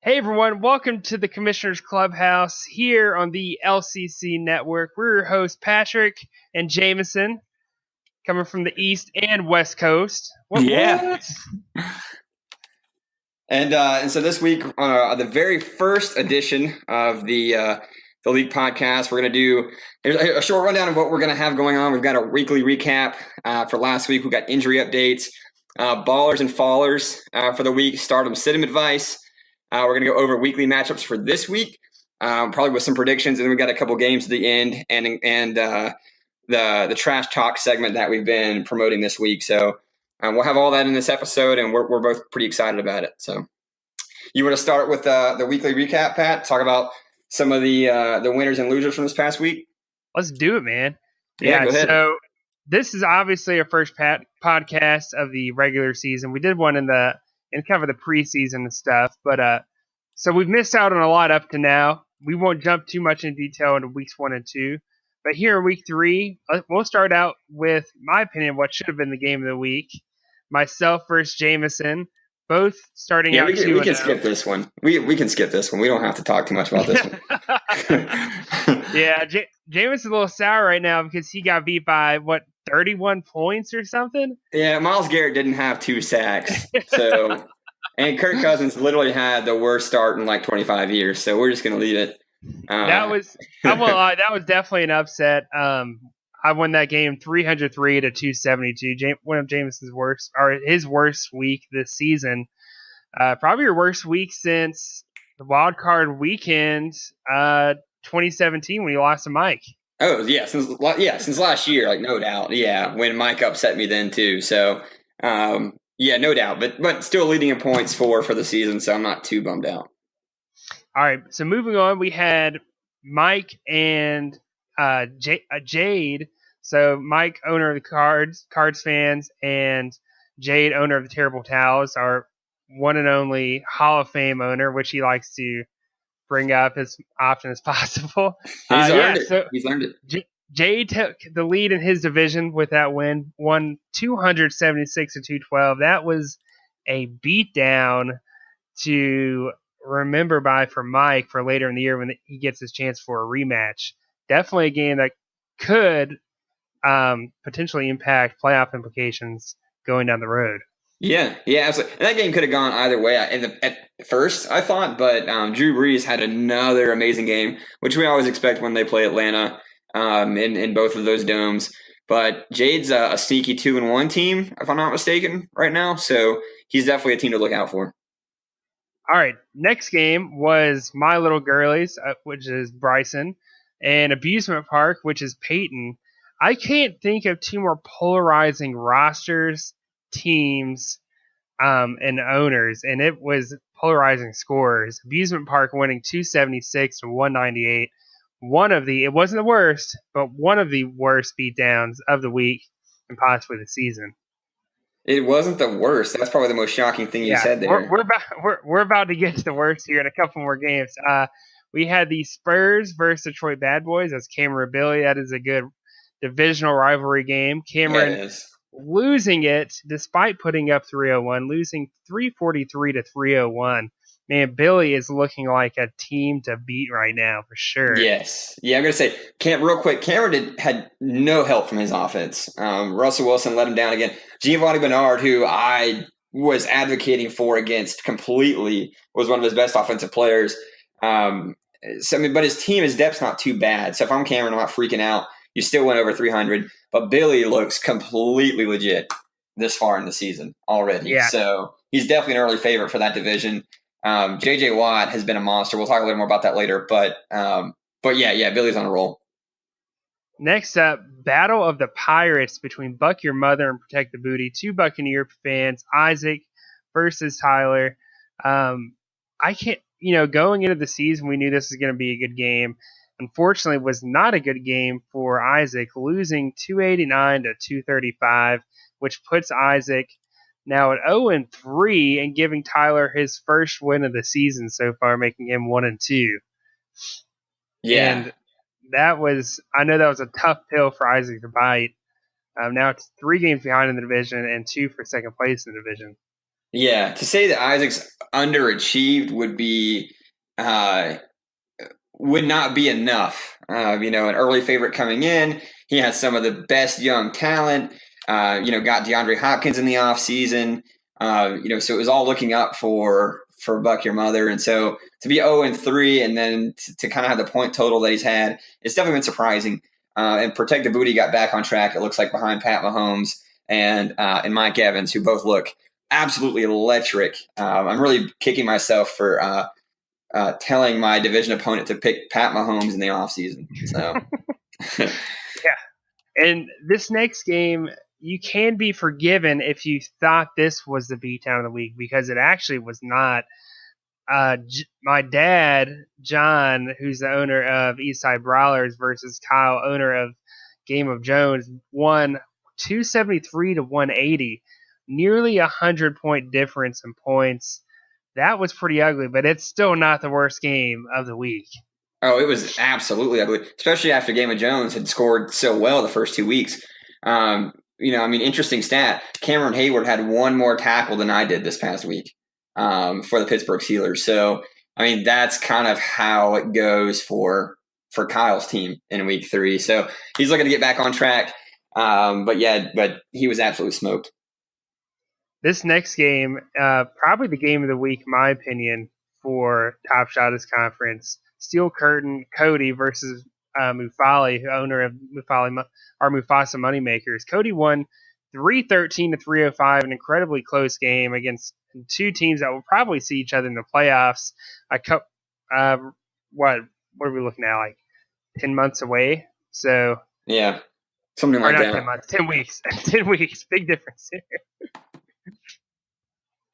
Hey everyone, welcome to the Commissioner's Clubhouse here on the LCC Network. We're your hosts, Patrick and Jameson, coming from the East and West Coast. What? And so this week, the very first edition of the League podcast, we're going to do a short rundown of what we're going to have going on. We've got a weekly recap for last week. We've got injury updates, ballers and fallers for the week, stardom, sit-em advice. We're going to go over weekly matchups for this week, probably with some predictions, and then we've got a couple games at the end, and the trash talk segment that we've been promoting this week. So we'll have all that in this episode, and we're both pretty excited about it. So you want to start with the weekly recap, Pat? Talk about some of the winners and losers from this past week? Let's do it, man. Yeah, go ahead. So this is obviously our first podcast of the regular season. We did one in kind of the preseason and stuff, but so we've missed out on a lot up to now. We won't jump too much in detail into weeks 1 and 2, but here in week 3, we'll start out with my opinion what should have been the game of the week. Myself versus Jameson, both starting out 2-0. We can skip this one. We can skip this one. We don't have to talk too much about this one. Yeah, Jameson's a little sour right now because he got beat by 31 points or something? Yeah, Myles Garrett didn't have 2 sacks. So, and Kirk Cousins literally had the worst start in like 25 years. So we're just going to leave it. That was definitely an upset. I won that game 303 to 272. One of Jameson's his worst week this season. Probably your worst week since the wild card weekend, 2017 when he lost to Mike. Oh yeah, since last year, like no doubt. Yeah, when Mike upset me then too. So yeah, no doubt. But still leading in points for the season, so I'm not too bummed out. All right, so moving on, we had Mike and Jade. So Mike, owner of the Cards fans, and Jade, owner of the Terrible Towels, our one and only Hall of Fame owner, which he likes to bring up as often as possible. He's earned it. Jay took the lead in his division with that win, won 276 to 212. That was a beatdown to remember by for Mike for later in the year when he gets his chance for a rematch. Definitely a game that could potentially impact playoff implications going down the road. Yeah, absolutely. And that game could have gone either way at first, I thought, but Drew Brees had another amazing game, which we always expect when they play Atlanta in both of those domes. But Jade's a sneaky 2-1 team, if I'm not mistaken, right now. So he's definitely a team to look out for. All right, next game was My Little Girlies, which is Bryson, and Abusement Park, which is Peyton. I can't think of two more polarizing rosters, teams, and owners, and it was polarizing scores. Abusement Park winning 276 to 198. It wasn't the worst, but one of the worst beatdowns of the week and possibly the season. It wasn't the worst. That's probably the most shocking thing you said there. We're about to get to the worst here in a couple more games. We had the Spurs versus Detroit Bad Boys. That's Cameron Billy. That is a good divisional rivalry game. Cameron losing it despite putting up 301, losing 343 to 301. Man, Billy is looking like a team to beat right now for sure. Yes. Yeah, I'm going to say, real quick, Cameron had no help from his offense. Russell Wilson let him down again. Giovanni Bernard, who I was advocating for against completely, was one of his best offensive players. But his team, his depth's not too bad. So if I'm Cameron, I'm not freaking out. You still went over 300. But Billy looks completely legit this far in the season already. Yeah. So he's definitely an early favorite for that division. J.J. Watt has been a monster. We'll talk a little more about that later. But yeah, Billy's on a roll. Next up, Battle of the Pirates between Buck Your Mother and Protect the Booty. Two Buccaneer fans, Isaac versus Tyler. Going into the season, we knew this was going to be a good game. Unfortunately, it was not a good game for Isaac, losing 289 to 235, which puts Isaac now at 0-3 and giving Tyler his first win of the season so far, making him 1-2. Yeah. And I know that was a tough pill for Isaac to bite. Now it's 3 games behind in the division and 2 for second place in the division. Yeah, to say that Isaac's underachieved would not be enough. An early favorite coming in. He has some of the best young talent. Got DeAndre Hopkins in the offseason. So it was all looking up for Buck your mother. And so to be 0-3 and then to kind of have the point total that he's had, it's definitely been surprising. And Protect the Booty got back on track, it looks like, behind Pat Mahomes and Mike Evans, who both look absolutely electric. I'm really kicking myself for telling my division opponent to pick Pat Mahomes in the offseason. So, yeah. And this next game, you can be forgiven if you thought this was the beatdown of the week, because it actually was not. My dad, John, who's the owner of Eastside Brawlers, versus Kyle, owner of Game of Jones, won 273 to 180, nearly 100-point difference in points. That was pretty ugly, but it's still not the worst game of the week. Oh, it was absolutely ugly, especially after Game of Jones had scored so well the first 2 weeks. Interesting stat. Cameron Hayward had one more tackle than I did this past week for the Pittsburgh Steelers. So, that's kind of how it goes for Kyle's team in week 3. So he's looking to get back on track. But he was absolutely smoked. This next game, probably the game of the week, in my opinion, for Top Shot of this conference. Steel Curtain Cody versus Mufali, owner of Mufali, our Mufasa Moneymakers. Cody won 313 to 305, an incredibly close game against two teams that will probably see each other in the playoffs. What are we looking at? Like 10 months away. So yeah, something like that. 10 months, 10 weeks, 10 weeks. Big difference here.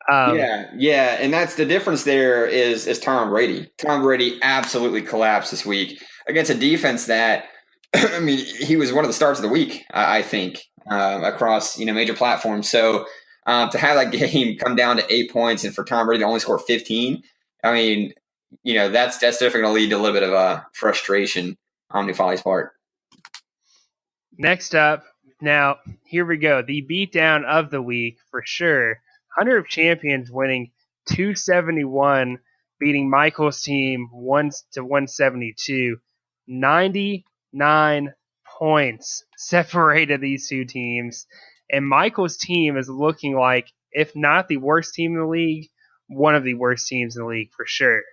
And that's the difference there is Tom Brady. Tom Brady absolutely collapsed this week against a defense that, he was one of the starts of the week, I think, across major platforms. So to have that game come down to 8 points and for Tom Brady to only score 15, that's definitely going to lead to a little bit of frustration on Mufali's part. Next up, now here we go. The beatdown of the week for sure. Hunter of Champions winning 271, beating Michael's team 1-172. 99 points separated these two teams. And Michael's team is looking like, if not the worst team in the league, one of the worst teams in the league for sure.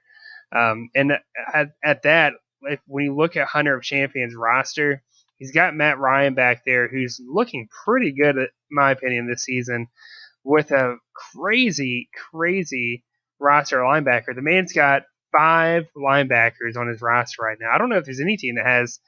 And at that, when you look at Hunter of Champions roster, he's got Matt Ryan back there, who's looking pretty good, in my opinion, this season, with a crazy, crazy roster linebacker. The man's got 5 linebackers on his roster right now. I don't know if there's any team that has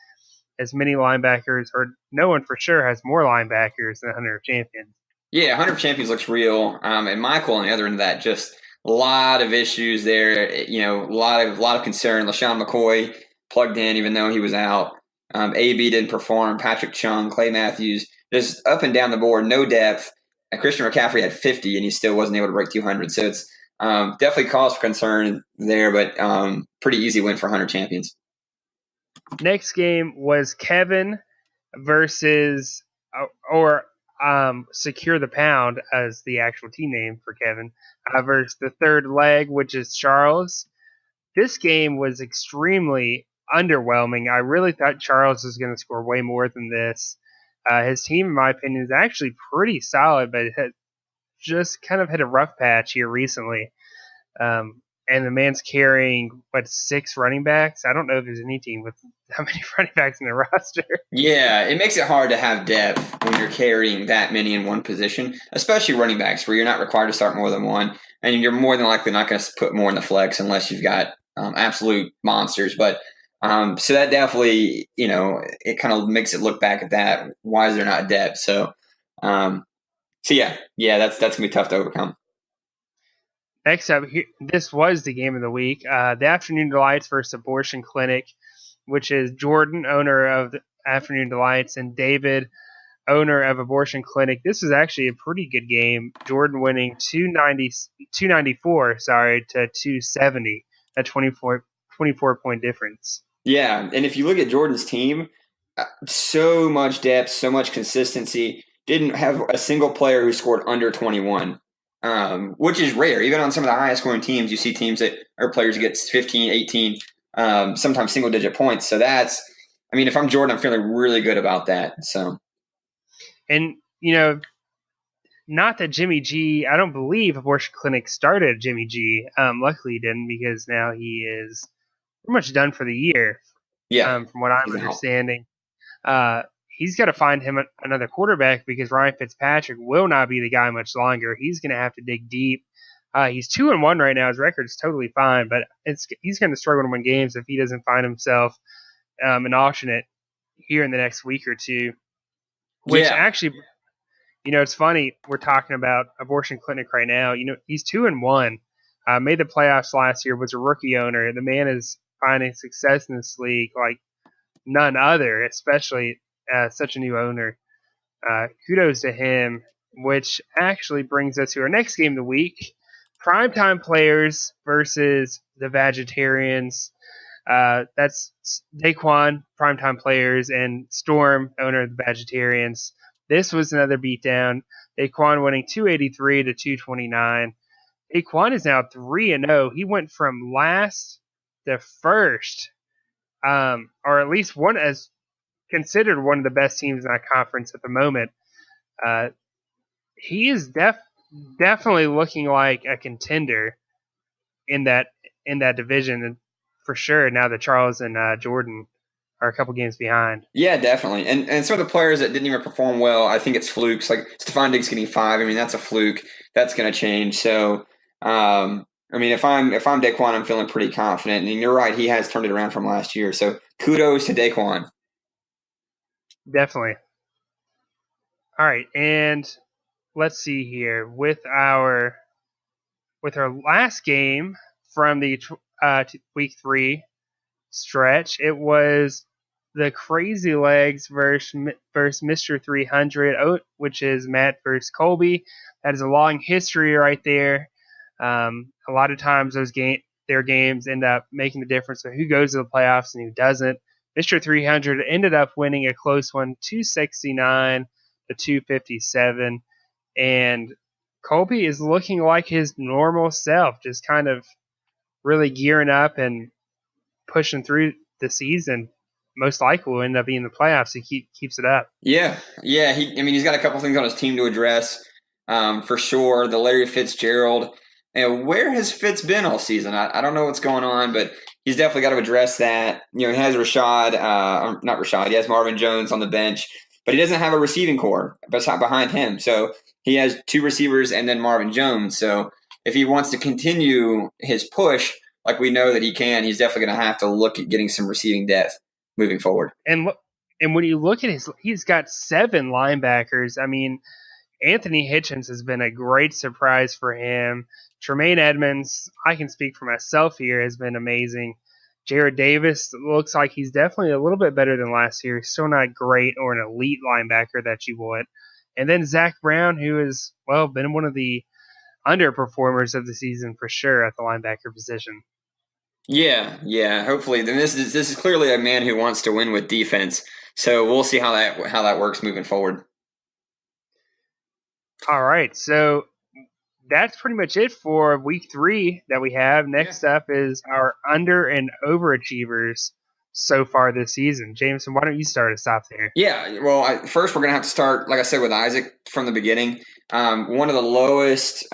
as many linebackers, or no one for sure has more linebackers than Hunter of Champions. Yeah, Hunter of Champions looks real. And Michael on the other end of that, just a lot of issues there. A lot of concern. LaShawn McCoy plugged in even though he was out. AB didn't perform. Patrick Chung, Clay Matthews, just up and down the board, no depth. And Christian McCaffrey had 50, and he still wasn't able to break 200. So it's definitely cause for concern there, but pretty easy win for Hunter Champions. Next game was Kevin versus Secure the Pound as the actual team name for Kevin, versus the third leg, which is Charles. This game was extremely underwhelming. I really thought Charles was going to score way more than this. His team, in my opinion, is actually pretty solid, but it had just kind of hit a rough patch here recently. And the man's carrying, 6 running backs? I don't know if there's any team with that many running backs in their roster. Yeah, it makes it hard to have depth when you're carrying that many in one position, especially running backs, where you're not required to start more than one, and you're more than likely not going to put more in the flex unless you've got absolute monsters. But so that definitely, it kind of makes it look back at that. Why is there not depth? So yeah, that's going to be tough to overcome. Next up, this was the game of the week. The Afternoon Delights versus Abortion Clinic, which is Jordan, owner of the Afternoon Delights, and David, owner of Abortion Clinic. This is actually a pretty good game. Jordan winning 294 to 270, a 24-point difference. Yeah, and if you look at Jordan's team, so much depth, so much consistency. Didn't have a single player who scored under 21. which is rare. Even on some of the highest scoring teams, you see teams that are players get 15, 18, sometimes single digit points. So that's, I mean, if I'm Jordan, I'm feeling really good about that. So, and not that Jimmy G, I don't believe Abortion Clinic started Jimmy G. Luckily he didn't, because now he is pretty much done for the year, yeah, from what I'm understanding. He's got to find him another quarterback, because Ryan Fitzpatrick will not be the guy much longer. He's going to have to dig deep. He's 2-1 right now. His record's totally fine, but he's going to struggle to win games if he doesn't find himself an alternate here in the next week or two. Which actually, it's funny, we're talking about Abortion Clinic right now. He's 2-1. Made the playoffs last year. Was a rookie owner. The man is finding success in this league like none other, especially such a new owner. Kudos to him, which actually brings us to our next game of the week. Primetime players versus the Vegetarians. That's Daquan, primetime players, and Storm, owner of the Vegetarians. This was another beatdown. Daquan winning 283 to 229. Daquan is now 3-0. He went from last to first, or at least one as considered one of the best teams in that conference at the moment. He is definitely looking like a contender in that division for sure. Now that Charles and Jordan are a couple games behind. Yeah, definitely. And some of the players that didn't even perform well, I think it's flukes. Like Stephon Diggs getting 5. I mean, that's a fluke. That's going to change. So, I mean, if I'm Daquan, I'm feeling pretty confident. And you're right, he has turned it around from last year. So kudos to Daquan. Definitely. All right, and let's see here with our last game from the week 3 stretch. It was the Crazy Legs versus Mr. 300, which is Matt versus Colby. That is a long history right there. A lot of times their games end up making the difference of who goes to the playoffs and who doesn't. Mr. 300 ended up winning a close one, 269 to 257, and Colby is looking like his normal self, just kind of really gearing up and pushing through the season. Most likely will end up being in the playoffs. He keeps it up. Yeah. He's got a couple things on his team to address, for sure. The Larry Fitzgerald. And where has Fitz been all season? I don't know what's going on, but he's definitely got to address that. He has not Rashad. He has Marvin Jones on the bench, but he doesn't have a receiving core behind him. So he has 2 receivers and then Marvin Jones. So if he wants to continue his push, like we know that he can, he's definitely going to have to look at getting some receiving depth moving forward. And when you look at he's got 7 linebackers. I mean, Anthony Hitchens has been a great surprise for him. Tremaine Edmonds, I can speak for myself here, has been amazing. Jared Davis looks like he's definitely a little bit better than last year. Still not great or an elite linebacker that you want. And then Zach Brown, who has, been one of the underperformers of the season for sure at the linebacker position. Yeah. Hopefully, then this is clearly a man who wants to win with defense. So we'll see how that works moving forward. All right, so that's pretty much it for week 3 that we have. Next up is our under and overachievers so far this season. Jameson, why don't you start us off there? Yeah, well, first we're going to have to start, like I said, with Isaac from the beginning. One of the lowest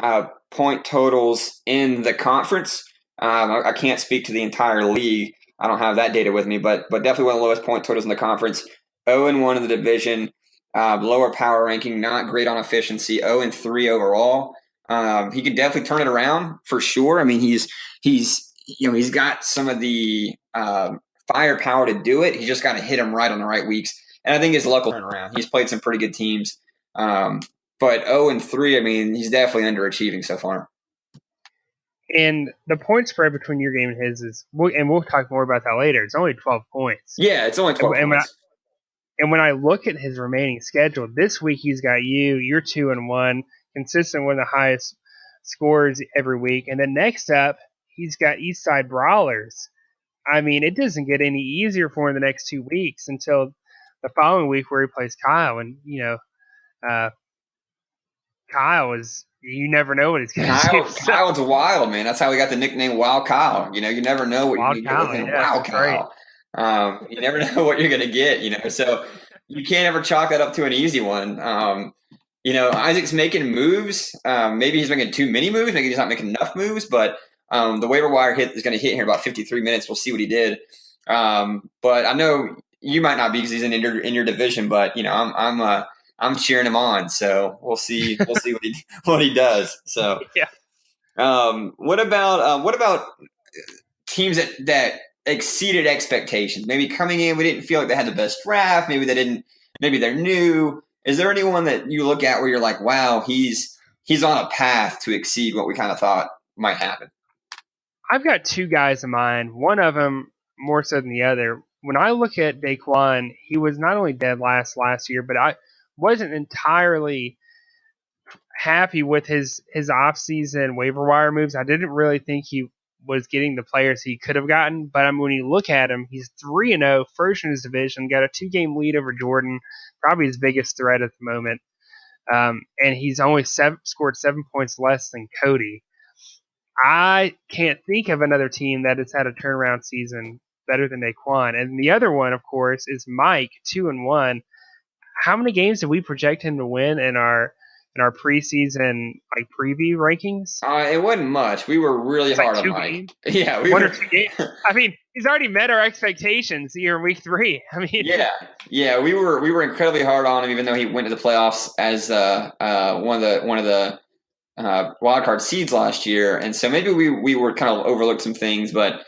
point totals in the conference. I can't speak to the entire league. I don't have that data with me, but definitely one of the lowest point totals in the conference. 0-1 in the division, lower power ranking, not great on efficiency, 0-3 overall. He could definitely turn it around for sure. I mean, he's got some of the firepower to do it. He just got to hit him right on the right weeks. And I think his luck will turn around. He's played some pretty good teams. But 0-3, I mean, he's definitely underachieving so far. And the point spread between your game and his is, and we'll talk more about that later, it's only 12 points. Yeah, it's only 12 points. And when I look at his remaining schedule, this week he's got you're 2-1, consistent with the highest scores every week. And then next up, he's got Eastside Brawlers. I mean, it doesn't get any easier for him the next 2 weeks until the following week where he plays Kyle. And, Kyle is you never know what he's going to do. So. Kyle's wild, man. That's how we got the nickname Wild Kyle. You know, you never know what you're Wild going to get with Kyle, him. yeah, Wow, that's right. Kyle. You never know what you're going to get, you know. So you can't ever chalk that up to an easy one. You know, Isaac's making moves. Maybe he's making too many moves. Maybe he's not making enough moves. But the waiver wire hit is going to hit here in about 53 minutes. We'll see what he did. But I know you might not be because he's in your division. But you know, I'm cheering him on. So we'll see what he does. So Yeah. what about teams that exceeded expectations? Maybe coming in, we didn't feel like they had the best draft. Maybe they didn't. Maybe they're new. Is there anyone that you look at where you're like, wow, he's on a path to exceed what we kind of thought might happen? I've got two guys in mind. One of them more so than the other. When I look at Daquan, he was not only dead last year, but I wasn't entirely happy with his offseason waiver wire moves. I didn't really think he was getting the players he could have gotten, but when you look at him, he's 3-0, first in his division, got a 2-game lead over Jordan, probably his biggest threat at the moment, and he's only scored 7 points less than Cody. I can't think of another team that has had a turnaround season better than Daquan. And the other one, of course, is Mike, 2-1. How many games did we project him to win in our preseason preview rankings? It wasn't much. We were really hard on Mike. Games? Yeah, one or two games. I mean, he's already met our expectations here in week 3. I mean, yeah, we were incredibly hard on him, even though he went to the playoffs as one of the wild card seeds last year, and so maybe we were kind of overlooked some things, but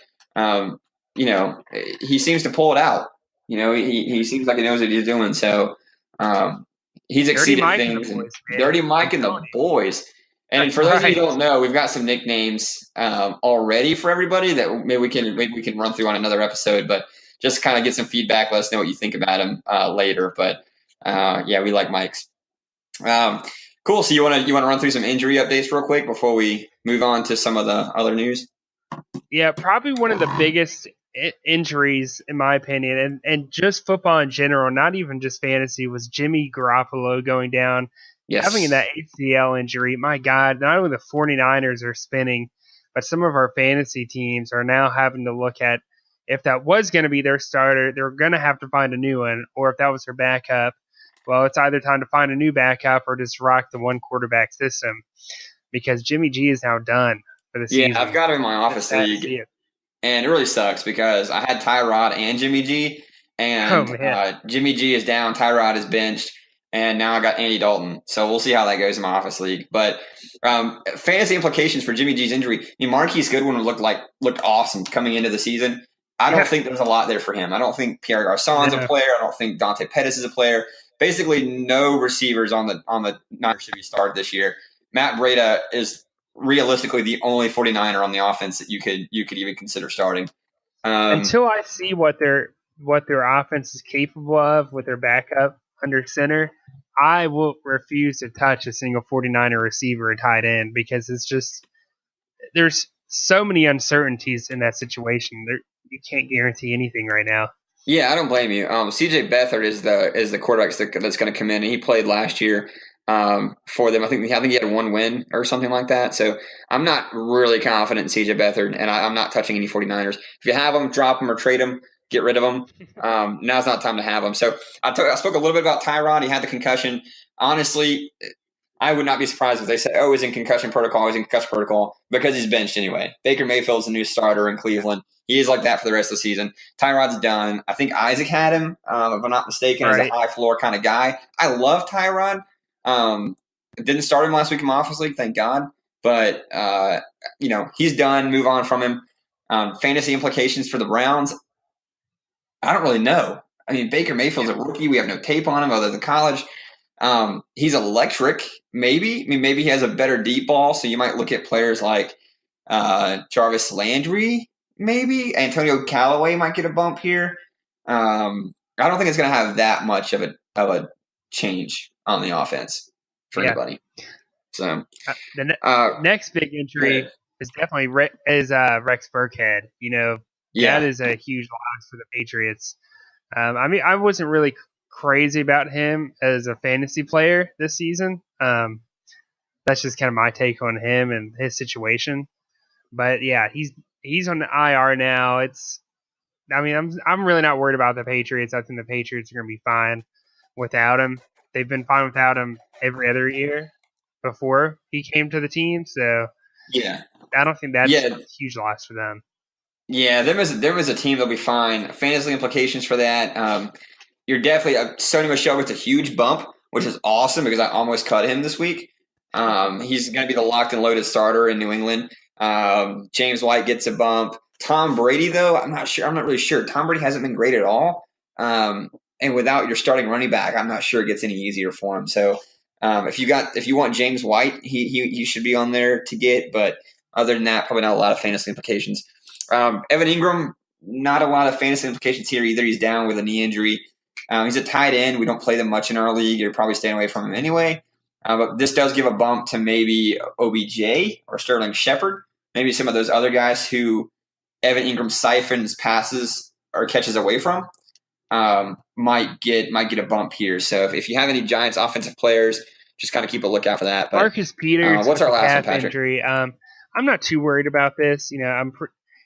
you know, he seems to pull it out. You know, he seems like he knows what he's doing. So he's exceeded things. Dirty Mike and the boys. And for those of you who don't know, we've got some nicknames already for everybody that maybe we can run through on another episode. But just kind of get some feedback. Let us know what you think about him later. But yeah, we like Mike's. Cool. So you want to run through some injury updates real quick before we move on to some of the other news? Yeah, probably one of the biggest injuries, in my opinion, and just football in general, not even just fantasy, was Jimmy Garoppolo going down, having that ACL injury. My God, not only the 49ers are spinning, but some of our fantasy teams are now having to look at if that was going to be their starter, they're going to have to find a new one, or if that was their backup, well, it's either time to find a new backup or just rock the one quarterback system because Jimmy G is now done for the season. Yeah, I've got him in my office league, and it really sucks because I had Tyrod and Jimmy G, and Jimmy G is down, Tyrod is benched, and now I got Andy Dalton. So we'll see how that goes in my office league. But fantasy implications for Jimmy G's injury. I mean, Marquise Goodwin looked awesome coming into the season. I don't think there's a lot there for him. I don't think Pierre Garcon's a player. I don't think Dante Pettis is a player. Basically, no receivers on the Niners should be started this year. Matt Breida is realistically the only 49er on the offense that you could even consider starting. Until I see what their offense is capable of with their backup under center, I will refuse to touch a single 49er receiver or tight end because it's just there's so many uncertainties in that situation. You can't guarantee anything right now. Yeah, I don't blame you. CJ Beathard is the quarterback that's going to come in, and he played last year for them. I think he had 1 win or something like that. So I'm not really confident in CJ Beathard, and I'm not touching any 49ers. If you have them, drop them or trade them. Get rid of them. Now's not time to have them. So I spoke a little bit about Tyrod. He had the concussion. Honestly, I would not be surprised if they said, "Oh, he's in concussion protocol. He's in concussion protocol," because he's benched anyway. Baker Mayfield's the new starter in Cleveland. He is like that for the rest of the season. Tyrod's done. I think Isaac had him, if I'm not mistaken, as a high floor kind of guy. I love Tyrod. Didn't start him last week in my office league, thank God. But he's done. Move on from him. Fantasy implications for the Browns. I don't really know. I mean, Baker Mayfield's a rookie. We have no tape on him other than college. He's electric, maybe. I mean, maybe he has a better deep ball, so you might look at players like Jarvis Landry, maybe. Antonio Callaway might get a bump here. I don't think it's going to have that much of a change on the offense for anybody. So the next big injury is definitely Rex Burkhead. That is a huge loss for the Patriots. I mean, I wasn't really crazy about him as a fantasy player this season. that's just kind of my take on him and his situation. But yeah, he's on the IR now. I'm really not worried about the Patriots. I think the Patriots are going to be fine without him. They've been fine without him every other year before he came to the team. So Yeah. I don't think that's Yeah. a huge loss for them. Yeah, there was a team that'll be fine. Fantasy implications for that. You're definitely Sony Michel gets a huge bump, which is awesome because I almost cut him this week. He's going to be the locked and loaded starter in New England. James White gets a bump. Tom Brady, though, I'm not sure. I'm not really sure. Tom Brady hasn't been great at all. And without your starting running back, I'm not sure it gets any easier for him. So if you want James White, he should be on there to get. But other than that, probably not a lot of fantasy implications. Evan Ingram, not a lot of fantasy implications here either. He's down with a knee injury. He's a tight end. We don't play them much in our league. You're probably staying away from him anyway. But this does give a bump to maybe OBJ or Sterling Shepard, maybe some of those other guys who Evan Ingram siphons passes or catches away from. Might get a bump here. So if you have any Giants offensive players, just kind of keep a lookout for that. But Marcus Peters what's with our the last one, calf Patrick? injury. I'm not too worried about this.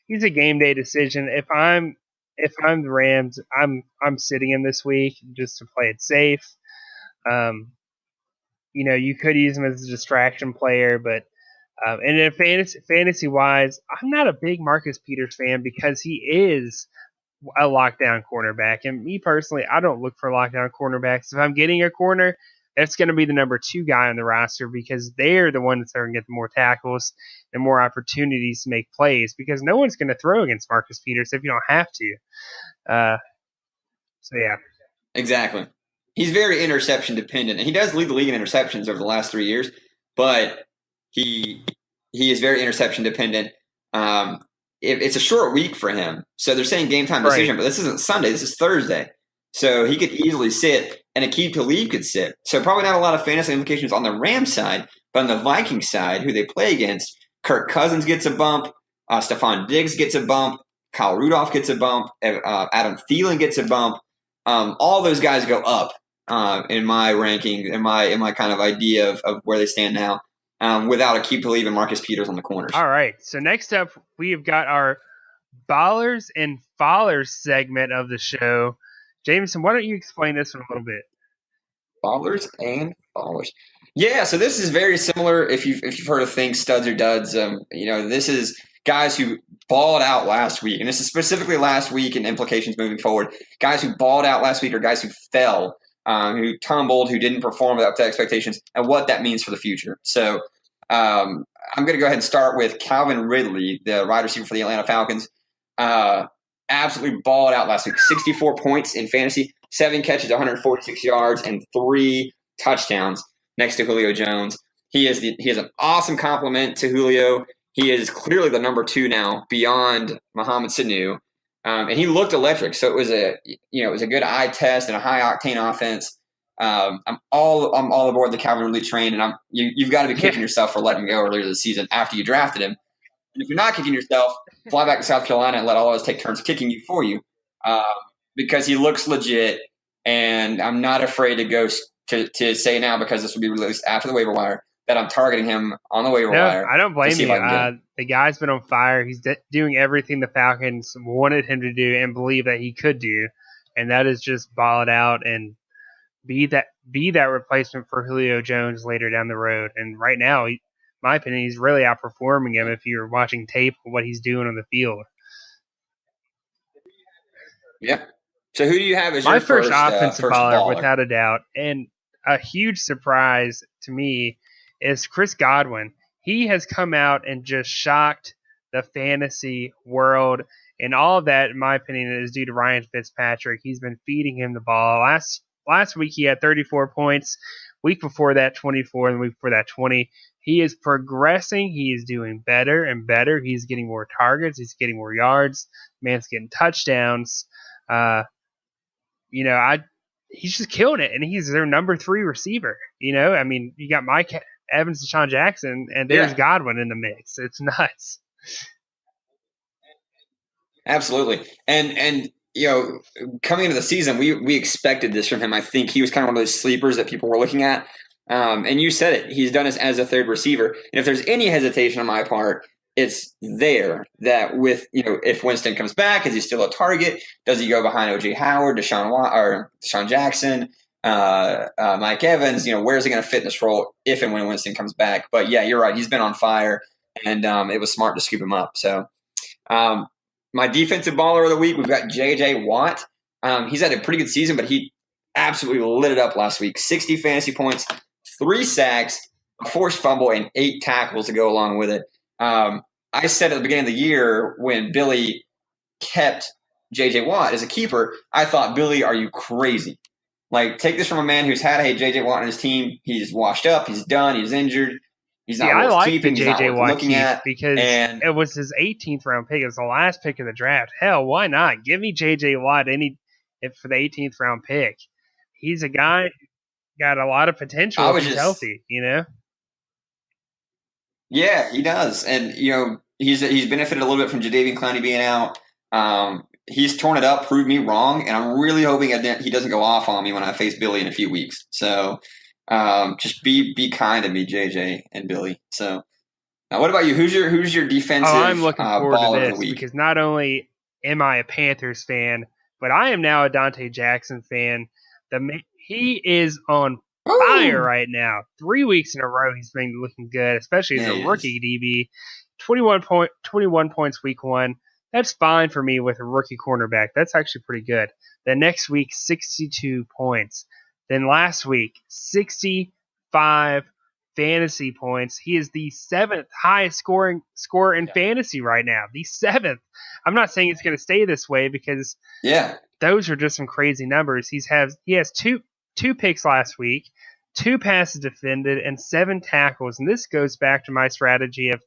He's a game day decision. If I'm the Rams, I'm sitting him this week just to play it safe. You could use him as a distraction player, but and in fantasy wise, I'm not a big Marcus Peters fan because he is a lockdown cornerback. And me personally, I don't look for lockdown cornerbacks. If I'm getting a corner, that's going to be the number 2 guy on the roster because they're the ones that are going to get the more tackles and more opportunities to make plays because no one's going to throw against Marcus Peters if you don't have to. So, yeah. Exactly. He's very interception dependent, and he does lead the league in interceptions over the last 3 years, but he is very interception dependent. It's a short week for him, so they're saying game time decision, but this isn't Sunday. This is Thursday, so he could easily sit, and Aqib Talib could sit. So probably not a lot of fantasy implications on the Rams side, but on the Vikings side, who they play against, Kirk Cousins gets a bump, Stephon Diggs gets a bump, Kyle Rudolph gets a bump, Adam Thielen gets a bump. All those guys go up in my ranking, in my kind of idea of where they stand now, without Aqib Talib and Marcus Peters on the corners. All right. So next up, we have got our Ballers and Fallers segment of the show. Jameson, why don't you explain this one a little bit? Ballers and Fallers. Yeah, so this is very similar. If you've heard of things studs or duds, this is guys who balled out last week, and this is specifically last week and implications moving forward. Guys who balled out last week are guys who fell, who tumbled, who didn't perform up to expectations, and what that means for the future. So I'm going to go ahead and start with Calvin Ridley, the wide receiver for the Atlanta Falcons. Absolutely balled out last week. 64 points in fantasy, 7 catches, 146 yards, and 3 touchdowns next to Julio Jones. He is an awesome compliment to Julio. He is clearly the number 2 now, beyond Mohamed Sanu, and he looked electric. So it was a good eye test and a high octane offense. I'm all aboard the Calvin Ridley train, and you've got to be kicking yourself for letting him go earlier this season after you drafted him. And if you're not kicking yourself, fly back to South Carolina and let all of us take turns kicking you for you, because he looks legit, and I'm not afraid to go to say now, because this will be released after the waiver wire, that I'm targeting him on the waiver wire. I don't blame you. The guy's been on fire. He's doing everything the Falcons wanted him to do and believe that he could do, and that is just ball it out and be that replacement for Julio Jones later down the road. And right now, my opinion, he's really outperforming him if you're watching tape of what he's doing on the field. Yeah. So who do you have as my your first offensive baller, without a doubt? And a huge surprise to me is Chris Godwin. He has come out and just shocked the fantasy world. And all of that, in my opinion, is due to Ryan Fitzpatrick. He's been feeding him the ball. Last week he had 34 points. Week before that, 24. And the week before that, 20. He is progressing. He is doing better and better. He's getting more targets. He's getting more yards. Man's getting touchdowns. He's just killing it, and he's their number 3 receiver. You got Mike Evans and Sean Jackson, and there's Godwin in the mix. It's nuts. Absolutely. And coming into the season, we expected this from him. I think he was kind of one of those sleepers that people were looking at. And you said it. He's done this as a third receiver. And if there's any hesitation on my part, it's there that with, if Winston comes back, is he still a target? Does he go behind O.J. Howard, Deshaun Jackson, Mike Evans? Where is he going to fit in this role if and when Winston comes back? But yeah, you're right. He's been on fire, and it was smart to scoop him up. So my defensive baller of the week, we've got J.J. Watt. He's had a pretty good season, but he absolutely lit it up last week. 60 fantasy points, 3 sacks, a forced fumble, and 8 tackles to go along with it. I said at the beginning of the year when Billy kept J.J. Watt as a keeper, I thought, Billy, are you crazy? Like, take this from a man who's had J.J. Watt on his team. He's washed up. He's done. He's injured. He's not worth keeping. He's not worth looking at. Because it was his 18th round pick. It was the last pick of the draft. Hell, why not? Give me J.J. Watt for the 18th round pick. He's a guy got a lot of potential if he's healthy, Yeah, he does. And, he's benefited a little bit from Jadeveon Clowney being out. He's torn it up, proved me wrong, and I'm really hoping he doesn't go off on me when I face Billy in a few weeks. So just be kind to me, JJ and Billy. So now, what about you? Who's your defensive I'm looking forward baller to this of the week? Because not only am I a Panthers fan, but I am now a Dante Jackson fan. He is on fire right now. 3 weeks in a row he's been looking good, especially as a rookie DB. 21 points week 1. That's fine for me with a rookie cornerback. That's actually pretty good. The next week, 62 points. Then last week, 65 fantasy points. He is the 7th highest scorer in fantasy right now. The 7th. I'm not saying it's going to stay this way because those are just some crazy numbers. He has two picks last week, 2 passes defended, and 7 tackles. And this goes back to my strategy of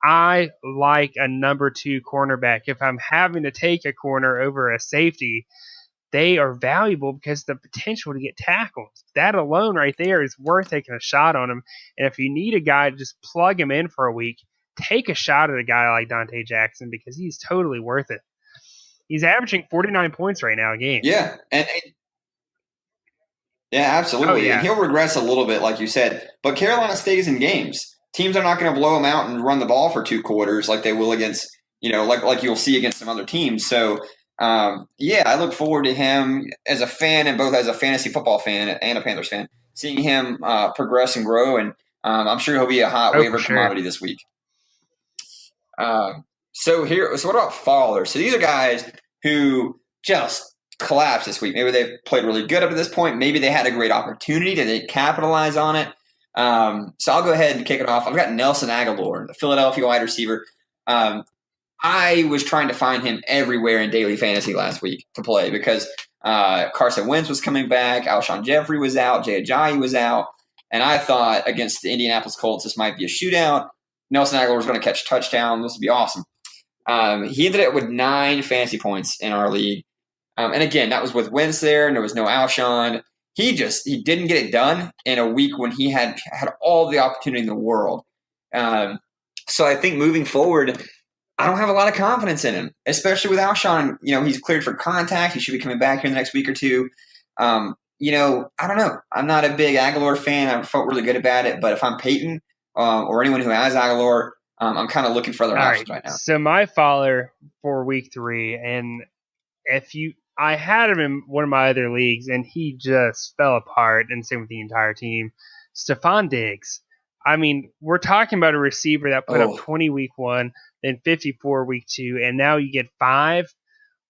I like a number 2 cornerback. If I'm having to take a corner over a safety, they are valuable because the potential to get tackles. That alone right there is worth taking a shot on him. And if you need a guy to just plug him in for a week, take a shot at a guy like Dante Jackson because he's totally worth it. He's averaging 49 points right now a game. Yeah, absolutely. Oh, yeah. And he'll regress a little bit, like you said. But Carolina stays in games. Teams are not going to blow him out and run the ball for 2 quarters like they will against, like you'll see against some other teams. So, I look forward to him as a fan and both as a fantasy football fan and a Panthers fan, seeing him progress and grow. And I'm sure he'll be a hot waiver commodity this week. So what about Fowler? So these are guys who just collapsed this week. Maybe they've played really good up to this point. Maybe they had a great opportunity. Did they capitalize on it? So I'll go ahead and kick it off. I've got Nelson Aguilar, the Philadelphia wide receiver. I was trying to find him everywhere in daily fantasy last week to play because Carson Wentz was coming back. Alshon Jeffrey was out. Jay Ajayi was out. And I thought against the Indianapolis Colts, this might be a shootout. Nelson Aguilar was going to catch a touchdown. This would be awesome. He ended up with 9 fantasy points in our league. And again, that was with Wentz there, and there was no Alshon. He didn't get it done in a week when he had all the opportunity in the world. So I think moving forward, I don't have a lot of confidence in him, especially with Alshon. He's cleared for contact. He should be coming back here in the next week or 2. I don't know. I'm not a big Aguilar fan. I felt really good about it. But if I'm Peyton or anyone who has Aguilar, I'm kind of looking for other options right now. So my follower for week 3, and I had him in one of my other leagues, and he just fell apart, and same with the entire team. Stephon Diggs. I mean, we're talking about a receiver that put up 20 week 1, then 54 week 2, and now you get 5.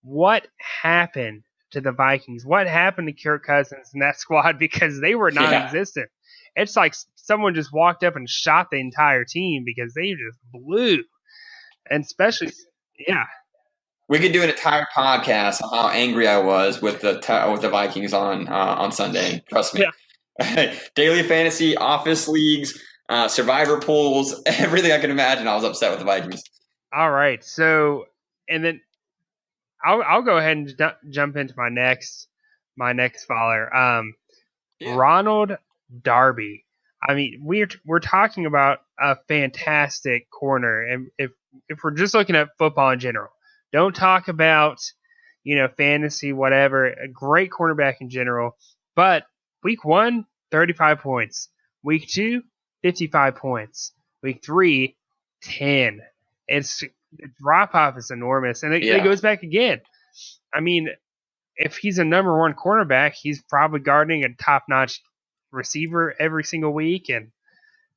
What happened to the Vikings? What happened to Kirk Cousins and that squad? Because they were non-existent. Yeah. It's like someone just walked up and shot the entire team because they just blew. And especially, we could do an entire podcast on how angry I was with the Vikings on Sunday. Trust me. Yeah. Daily fantasy, office leagues, survivor pools, everything I can imagine. I was upset with the Vikings. All right, so and then I'll go ahead and jump into my next follower. Ronald Darby. I mean, we're talking about a fantastic corner, and if we're just looking at football in general. Don't talk about, fantasy, whatever. A great cornerback in general. But week 1, 35 points. Week 2, 55 points. Week 3, 10. The drop-off is enormous, and it goes back again. I mean, if he's a number one cornerback, he's probably guarding a top-notch receiver every single week. And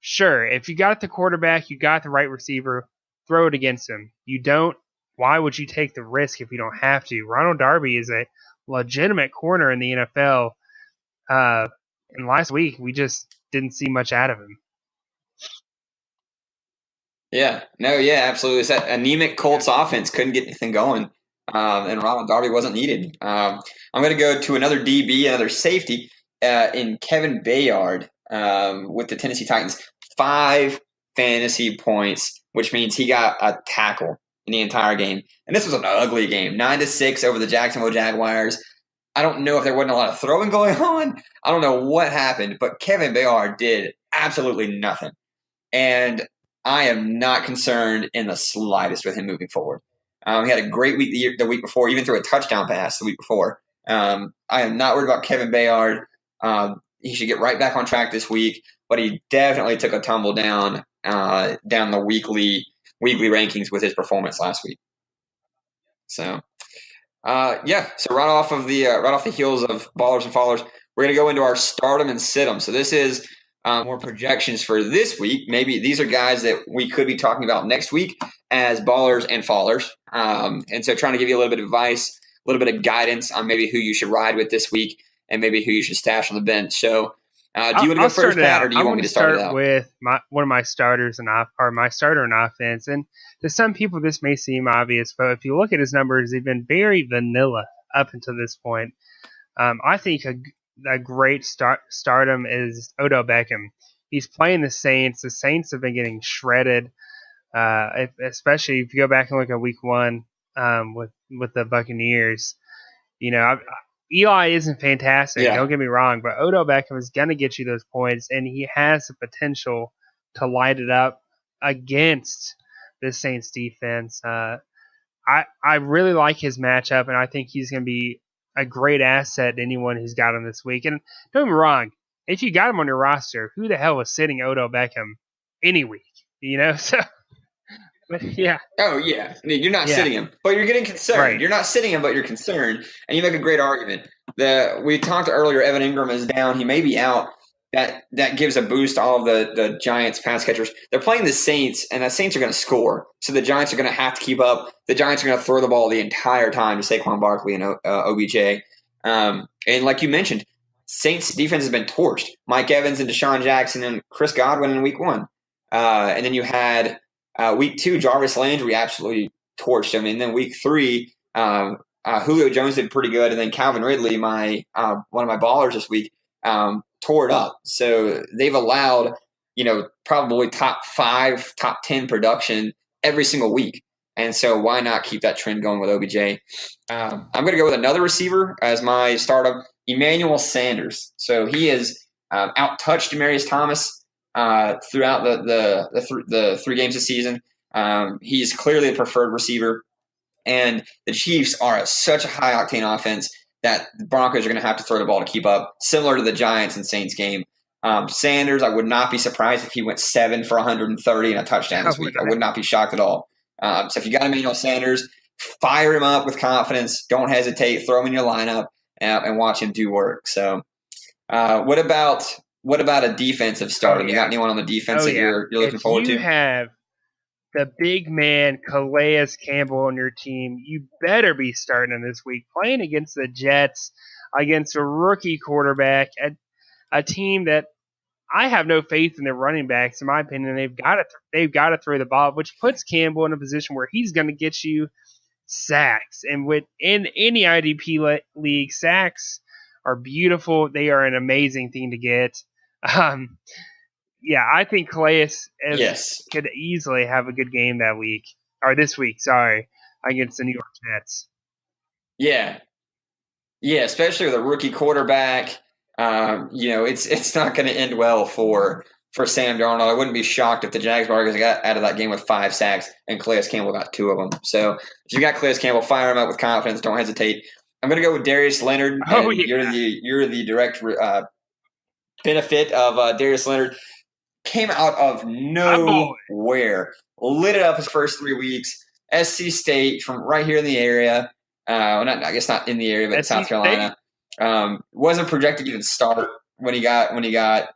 sure, if you got the quarterback, you got the right receiver, throw it against him. You don't, why would you take the risk if you don't have to? Ronald Darby is a legitimate corner in the NFL. And last week, we just didn't see much out of him. Yeah, absolutely. It's that anemic Colts offense couldn't get anything going, and Ronald Darby wasn't needed. I'm going to go to another DB, another safety, in Kevin Bayard with the Tennessee Titans. 5 fantasy points, which means he got a tackle in the entire game. And this was an ugly game, 9-6 over the Jacksonville Jaguars. I don't know if there wasn't a lot of throwing going on. I don't know what happened, but Kevin Bayard did absolutely nothing. And I am not concerned in the slightest with him moving forward. He had a great week the week before, even threw a touchdown pass the week before. I am not worried about Kevin Bayard. He should get right back on track this week, but he definitely took a tumble down the weekly rankings with his performance last week. So, so right off the heels of Ballers and Fallers, we're going to go into our stardom and sit 'em. So this is more projections for this week. Maybe these are guys that we could be talking about next week as Ballers and Fallers. And so trying to give you a little bit of advice, a little bit of guidance on maybe who you should ride with this week and maybe who you should stash on the bench. So do you want to go first, Pat, or do you want me to start it out? With one of my starters my starter in offense. And to some people, this may seem obvious, but if you look at his numbers, they've been very vanilla up until this point. I think a great stardom is Odell Beckham. He's playing the Saints. The Saints have been getting shredded, especially if you go back and look at Week 1 with the Buccaneers. You know, Eli isn't fantastic. Yeah. Don't get me wrong, but Odell Beckham is going to get you those points, and he has the potential to light it up against the Saints defense. I really like his matchup, and I think he's going to be a great asset to anyone who's got him this week. And don't get me wrong, if you got him on your roster, who the hell was sitting Odell Beckham any week? You know, so but yeah. Oh yeah, you're not sitting him, but you're getting concerned. Right. You're not sitting him, but you're concerned, and you make a great argument. We talked earlier. Evan Ingram is down; he may be out. That gives a boost to all of the Giants pass catchers. They're playing the Saints, and the Saints are going to score. So the Giants are going to have to keep up. The Giants are going to throw the ball the entire time to Saquon Barkley and OBJ. And like you mentioned, Saints defense has been torched. Mike Evans and Deshaun Jackson and Chris Godwin in Week 1. And then you had Week 2, Jarvis Landry absolutely torched him. And then Week 3, Julio Jones did pretty good. And then Calvin Ridley, one of my ballers this week, tore it up. So they've allowed, probably top 5, top 10 production every single week. And so why not keep that trend going with OBJ? I'm going to go with another receiver as my startup, Emmanuel Sanders. So he has out-touched Demaryius Thomas throughout the 3 games this season. He's clearly the preferred receiver. And the Chiefs are such a high-octane offense that the Broncos are going to have to throw the ball to keep up, similar to the Giants and Saints game. Sanders, I would not be surprised if he went 7 for 130 and a touchdown this week. I would not be shocked at all. So if you got Emmanuel Sanders, fire him up with confidence. Don't hesitate. Throw him in your lineup and watch him do work. So what about a defensive starter? You got anyone on the defense that you're looking forward to? You have the big man Calais Campbell on your team. You better be starting him this week, playing against the Jets, against a rookie quarterback, a team that I have no faith in their running backs. In my opinion, they've got to throw the ball, which puts Campbell in a position where he's going to get you sacks. And in any IDP league, sacks are beautiful. They are an amazing thing to get. I think Calais could easily have a good game this week, against the New York Jets. Yeah, especially with a rookie quarterback. It's not going to end well for Sam Darnold. I wouldn't be shocked if the Jaguars got out of that game with 5 sacks and Calais Campbell got 2 of them. So if you got Calais Campbell, fire him up with confidence. Don't hesitate. I'm going to go with Darius Leonard. You're the direct benefit of Darius Leonard. Came out of nowhere, lit it up his first 3 weeks. SC State from right here in the area. I guess not in the area, but South Carolina. Wasn't projected to even start when he got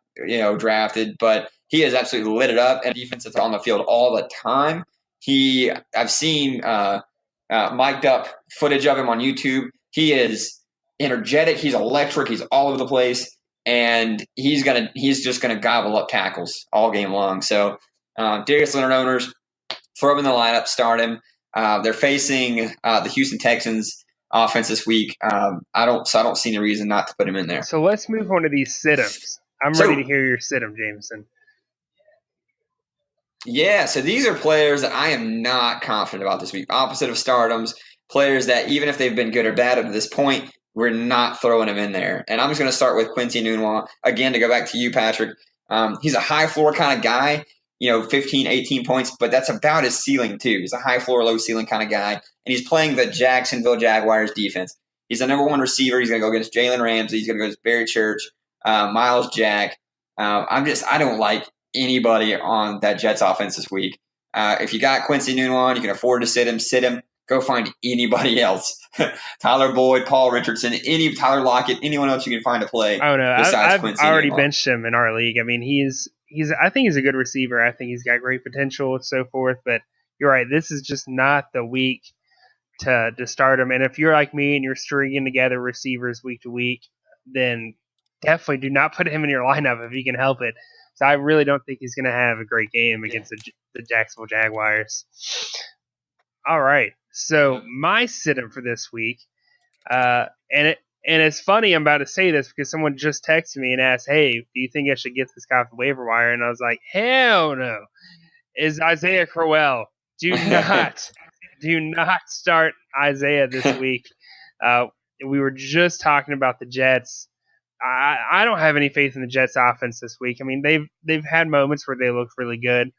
drafted, but he has absolutely lit it up, and defense is on the field all the time. I've seen mic'd up footage of him on YouTube. He is energetic. He's electric. He's all over the place. And he's just gonna gobble up tackles all game long. So Darius Leonard owners, throw him in the lineup, start him. They're facing the Houston Texans offense this week. I don't see any reason not to put him in there. So let's move on to these sit-ems. I'm ready to hear your sit-em, Jameson. Yeah, so these are players that I am not confident about this week. Opposite of stardoms, players that even if they've been good or bad up to this point, we're not throwing him in there. And I'm just going to start with Quincy Enunwa. Again, to go back to you, Patrick, he's a high floor kind of guy, 15, 18 points, but that's about his ceiling too. He's a high floor, low ceiling kind of guy. And he's playing the Jacksonville Jaguars defense. He's the number one receiver. He's going to go against Jalen Ramsey. He's going to go against Barry Church, Miles Jack. I don't like anybody on that Jets offense this week. If you got Quincy Enunwa, you can afford to sit him. Go find anybody else. Tyler Boyd, Paul Richardson, Tyler Lockett, anyone else you can find to play. Oh no, I've already benched him in our league. I mean, I think he's a good receiver. I think he's got great potential and so forth. But you're right, this is just not the week to start him. And if you're like me and you're stringing together receivers week to week, then definitely do not put him in your lineup if you can help it. So I really don't think he's going to have a great game against the Jacksonville Jaguars. All right. So my sit-em for this week, and it's funny I'm about to say this because someone just texted me and asked, hey, do you think I should get this guy off the waiver wire? And I was like, hell no. Is Isaiah Crowell. Do not start Isaiah this week. We were just talking about the Jets. I don't have any faith in the Jets offense this week. I mean, they've had moments where they look really good.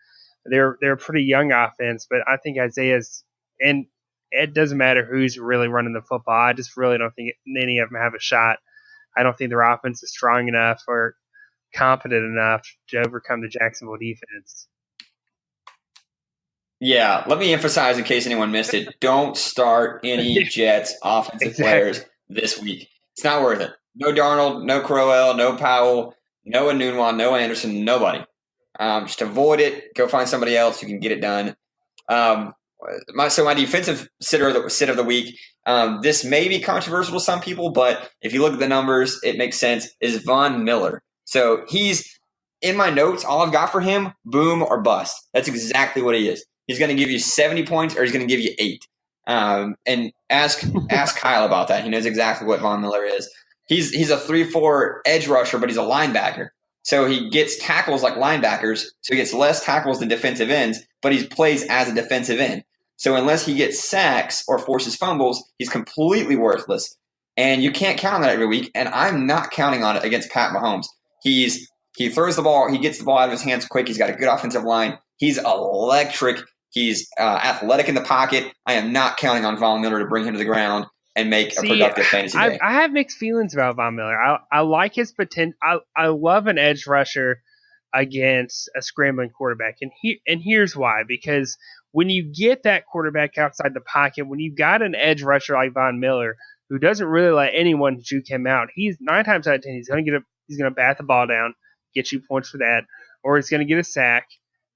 They're a pretty young offense, but I think Isaiah's, and it doesn't matter who's really running the football. I just really don't think any of them have a shot. I don't think their offense is strong enough or competent enough to overcome the Jacksonville defense. Yeah, let me emphasize in case anyone missed it. Don't start any Jets offensive players this week. It's not worth it. No Darnold, no Crowell, no Powell, no Enunwa, no Anderson, nobody. Just avoid it. Go find somebody else who can get it done. My defensive sit of the week, this may be controversial to some people, but if you look at the numbers, it makes sense, is Von Miller. So he's, in my notes, all I've got for him, boom or bust. That's exactly what he is. He's going to give you 70 points or he's going to give you 8. And ask Kyle about that. He knows exactly what Von Miller is. He's a 3-4 edge rusher, but he's a linebacker. So he gets tackles like linebackers, so he gets less tackles than defensive ends, but he plays as a defensive end. So unless he gets sacks or forces fumbles, he's completely worthless. And you can't count on that every week, and I'm not counting on it against Pat Mahomes. He throws the ball, he gets the ball out of his hands quick, he's got a good offensive line, he's electric, he's athletic in the pocket. I am not counting on Von Miller to bring him to the ground and make a productive fantasy day. I have mixed feelings about Von Miller. I like his potential. I love an edge rusher against a scrambling quarterback, and here's why. Because when you get that quarterback outside the pocket, when you've got an edge rusher like Von Miller who doesn't really let anyone juke him out, he's 9 times out of 10 he's going to bat the ball down, get you points for that, or he's going to get a sack,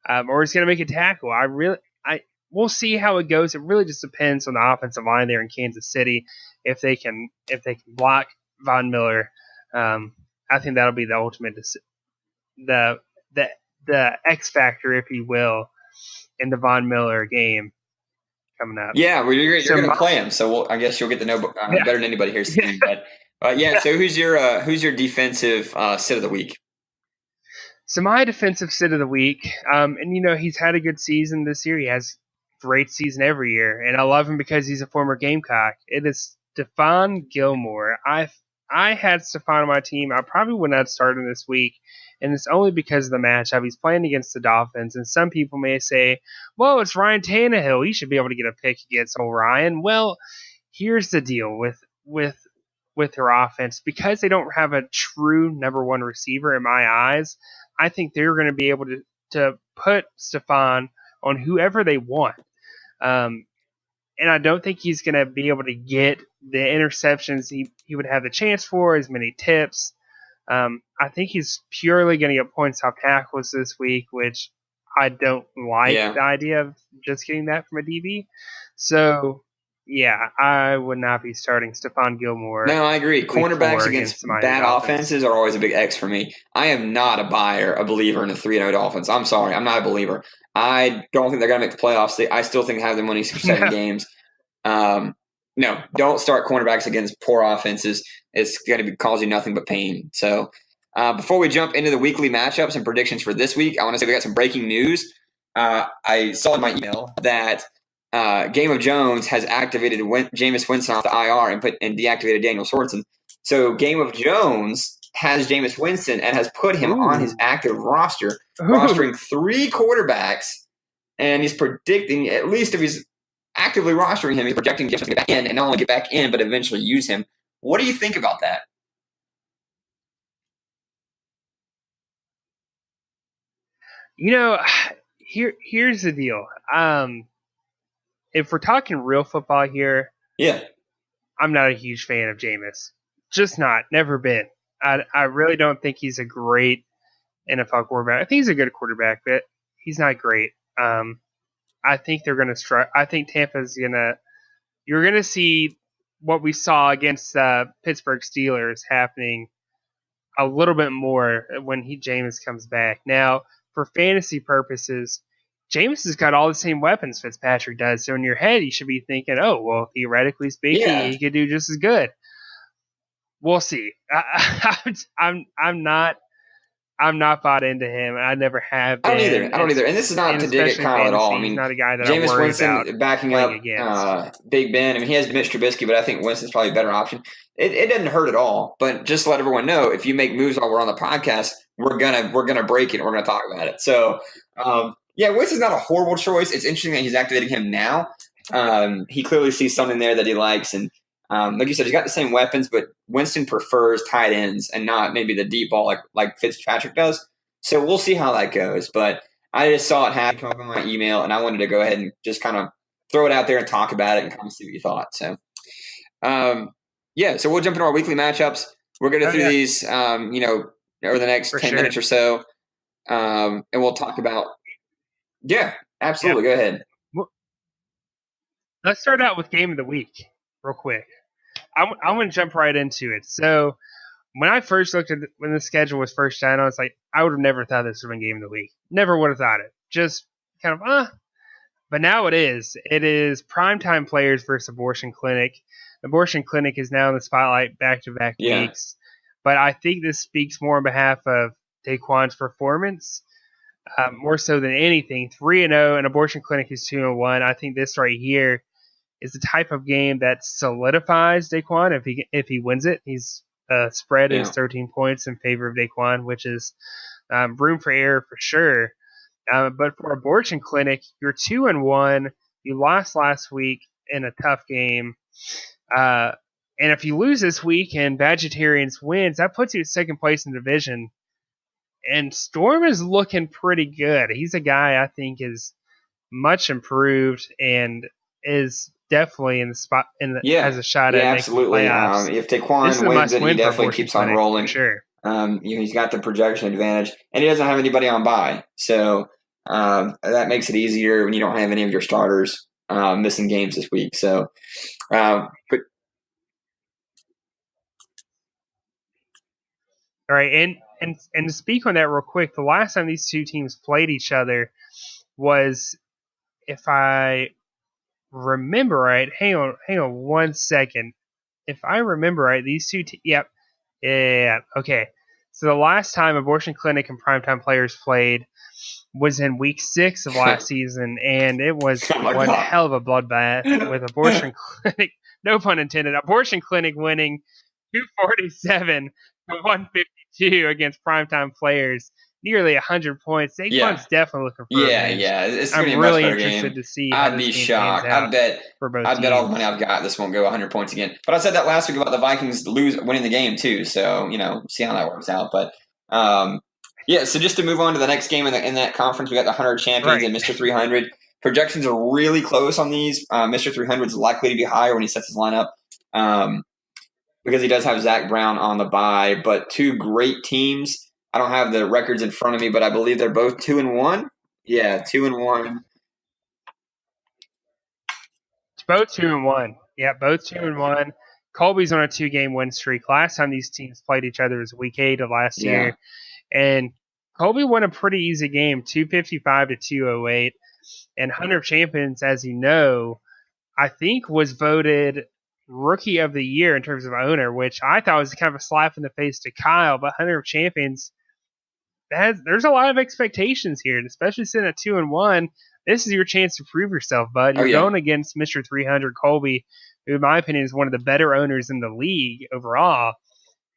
or he's going to make a tackle. We'll see how it goes. It really just depends on the offensive line there in Kansas City. If they can block Von Miller, I think that'll be the ultimate, the X factor, if you will, in the Von Miller game coming up. Yeah, well, you're going to play him, so I guess you'll get to know better than anybody here. But so who's your defensive sit of the week? So my defensive sit of the week, and he's had a good season this year. He has great season every year, and I love him because he's a former Gamecock. It is Stephon Gilmore. I had Stephon on my team. I probably would not start him this week, and it's only because of the matchup. He's playing against the Dolphins, and some people may say, well, it's Ryan Tannehill. He should be able to get a pick against old Ryan. Well, here's the deal with with their offense because they don't have a true number one receiver in my eyes. I think they're going to be able to put Stephon on whoever they want. And I don't think he's going to be able to get the interceptions he would have the chance for, as many tips. I think he's purely going to get points off tackles this week, which I don't like the idea of just getting that from a DB. So, yeah, I would not be starting Stephon Gilmore. No, I agree. Cornerbacks against bad offenses are always a big X for me. I am not a believer in a 3-0 Dolphins. I'm sorry. I'm not a believer. I don't think they're going to make the playoffs. I still think they have them winning 6-7 games. No, don't start cornerbacks against poor offenses. It's going to cause you nothing but pain. So before we jump into the weekly matchups and predictions for this week, I want to say we got some breaking news. I saw in my email that Game of Jones has activated Jameis Winston off the IR and deactivated Daniel Sorensen. So Game of Jones has Jameis Winston and has put him on his active roster, rostering 3 quarterbacks, and he's predicting, at least if he's actively rostering him, he's projecting Jameis to get back in, and not only get back in, but eventually use him. What do you think about that? Here's the deal. If we're talking real football here, I'm not a huge fan of Jameis. Just not. Never been. I really don't think he's a great NFL quarterback. I think he's a good quarterback, but he's not great. I think they're going to strike. I think Tampa's going to – you're going to see what we saw against Pittsburgh Steelers happening a little bit more when Jameis comes back. Now, for fantasy purposes, Jameis has got all the same weapons Fitzpatrick does. So in your head, you should be thinking, oh, well, theoretically speaking, he could do just as good. We'll see. I'm not bought into him. I never have been. I don't either. And this is not to dig at Kyle at all. I mean, not a guy that Jameis Winston backing up Big Ben. I mean, he has Mitch Trubisky, but I think Winston's probably a better option. It doesn't hurt at all. But just to let everyone know, if you make moves while we're on the podcast, we're gonna break it and we're gonna talk about it. So Winston's not a horrible choice. It's interesting that he's activating him now. He clearly sees something there that he likes, and like you said, he's got the same weapons, but Winston prefers tight ends and not maybe the deep ball like Fitzpatrick does. So we'll see how that goes. But I just saw it happen come up in my email, and I wanted to go ahead and just kind of throw it out there and talk about it and kind of see what you thought. So, so we'll jump into our weekly matchups. We're going to do these, over the next 10 minutes or so, and we'll talk about. Yeah, absolutely. Go ahead. Let's start out with game of the week real quick. I'm going to jump right into it. So when I first looked at when the schedule was first done, I was like, I would have never thought this would have been game of the week. Never would have thought it. Just kind of, But now it is. It is primetime players versus Abortion Clinic. Abortion Clinic is now in the spotlight back-to-back weeks. But I think this speaks more on behalf of Daquan's performance, more so than anything. 3-0, and Abortion Clinic is 2-1. I think this right here is the type of game that solidifies Daquan if he wins it. He's spread is 13 points in favor of Daquan, which is room for error for sure. But for Abortion Clinic, you're 2-1. You lost last week in a tough game. And if you lose this week and Vegetarians wins, that puts you at second place in the division. And Storm is looking pretty good. He's a guy I think is much improved and is definitely in the spot has a shot at making the playoffs. If Daquan wins it, he definitely keeps on rolling. Sure. He's got the projection advantage, and he doesn't have anybody on bye. So that makes it easier when you don't have any of your starters missing games this week. So, all right, and to speak on that real quick, the last time these two teams played each other was, if I remember right, hang on 1 second. If I remember right, these two okay. So the last time Abortion Clinic and Primetime Players played was in week 6 of last season, and it was one hell of a bloodbath with Abortion Clinic, no pun intended, Abortion Clinic winning 247 to 152 against Primetime Players. nearly 100 points. Saquon's definitely looking for revenge. Yeah. It's going to be I'm a much really better interested game. to see how I'd this be game pans shocked. out for both I bet all the teams. money I've got this won't go 100 points again. But I said that last week about the Vikings winning the game too. So see how that works out. But so just to move on to the next game in that conference, we got the 100 champions and Mr. 300. Projections are really close on these. Mr. 300 is likely to be higher when he sets his lineup. Because he does have Zach Brown on the bye, but two great teams. I don't have the records in front of me, but I believe they're both 2-1. Yeah, 2-1. It's both 2-1. Yeah, both 2-1. Colby's on a 2-game win streak. Last time these teams played each other was week 8 of last year, and Colby won a pretty easy game, 255 to 208. And Hunter of Champions, as you know, I think was voted Rookie of the Year in terms of owner, which I thought was kind of a slap in the face to Kyle. But Hunter of Champions, there's a lot of expectations here, and especially sitting at 2-1. This is your chance to prove yourself, bud. You're going against Mr. 300 Colby, who, in my opinion, is one of the better owners in the league overall.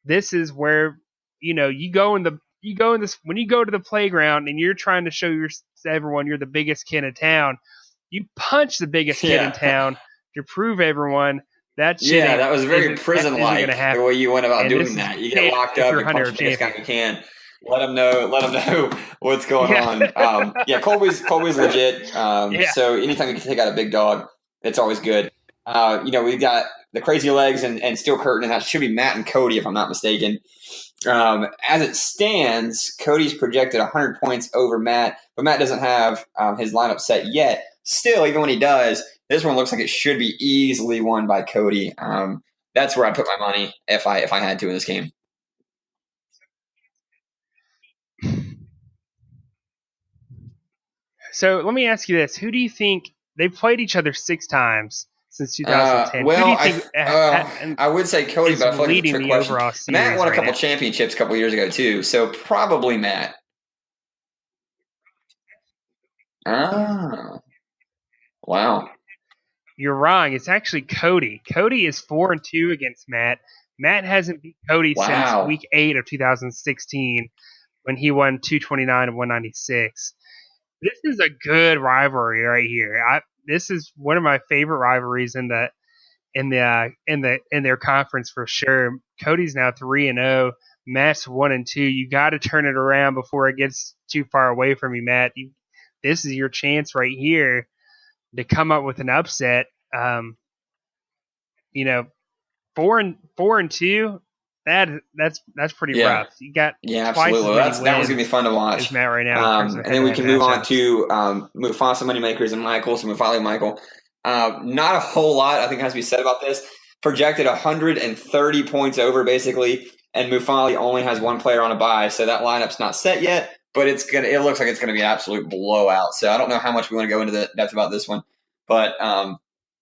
This is where you go in this when you go to the playground and you're trying to show everyone you're the biggest kid in town. You punch the biggest kid in town to prove everyone that shit. That was very prison-like the way you went about doing that. You get locked up, you punch the biggest guy you can. Let them know what's going on. Colby's legit. So anytime you can take out a big dog, it's always good. We've got the Crazy Legs and Steel Curtain, and that should be Matt and Cody, if I'm not mistaken. As it stands, Cody's projected 100 points over Matt, but Matt doesn't have his lineup set yet. Still, even when he does, this one looks like it should be easily won by Cody. That's where I put my money if I had to in this game. So let me ask you this: who do you think they've played each other 6 times since 2010? Who do you think I would say Cody, but I feel like it's a trick question. Matt won a couple championships a couple years ago too, so probably Matt. Wow. You're wrong. It's actually Cody. Cody is 4-2 against Matt. Matt hasn't beat Cody since week 8 of 2016 when he won 229 and 196. This is a good rivalry right here. This is one of my favorite rivalries in their conference for sure. Cody's now 3-0. Matt's 1-2. You got to turn it around before it gets too far away from you, Matt. This is your chance right here to come up with an upset. 4-2. That's pretty rough. You got twice absolutely. as many that one's gonna be fun to watch. Matt right now. And then we can move on to Mufasa Moneymakers and Michael. So Mufali Michael. Not a whole lot I think has to be said about this. Projected 130 points over basically, and Mufali only has one player on a bye, so that lineup's not set yet. But it looks like it's gonna be an absolute blowout. So I don't know how much we want to go into the depth about this one, but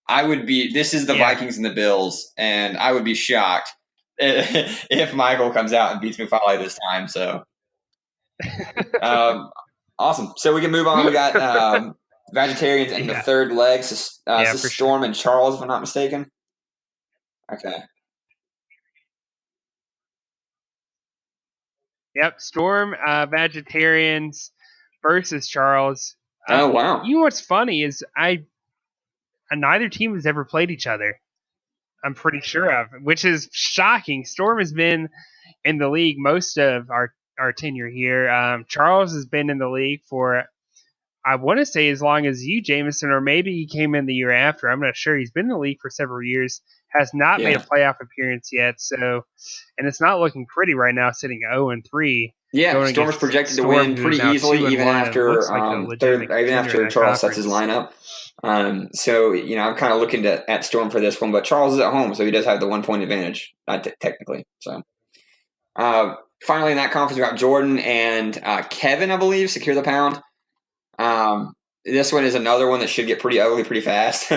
this is the Vikings and the Bills, and I would be shocked if Michael comes out and beats Mufali this time. So awesome. So we can move on. We got Vegetarians in the third leg. So, this is Storm and Charles, if I'm not mistaken. Okay. Yep, Storm, Vegetarians versus Charles. Oh, wow. You know what's funny is neither team has ever played each other. I'm pretty sure of, which is shocking. Storm has been in the league most of our tenure here. Charles has been in the league for, I want to say, as long as you, Jameson, or maybe he came in the year after. I'm not sure. He's been in the league for several years. Has not made a playoff appearance yet. So, and it's not looking pretty right now, sitting 0-3. Yeah, Storm's projected to win pretty easily, even after Charles sets his lineup. So I'm kind of looking at Storm for this one, but Charles is at home, so he does have the 1 point advantage, technically. So, finally in that conference, we got Jordan and Kevin, I believe, secure the pound. This one is another one that should get pretty ugly pretty fast.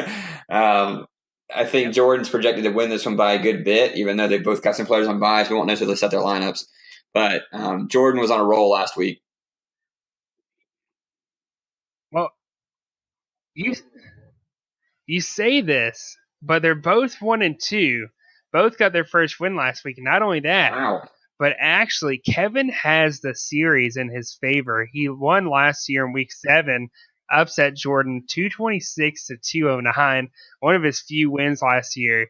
I think Jordan's projected to win this one by a good bit, even though they both got some players on buys. We won't necessarily set their lineups, but Jordan was on a roll last week. Well, you say this, but they're both 1-2. Both got their first win last week. And not only that, But actually, Kevin has the series in his favor. He won last year in Week 7, upset Jordan 226 to 209, one of his few wins last year.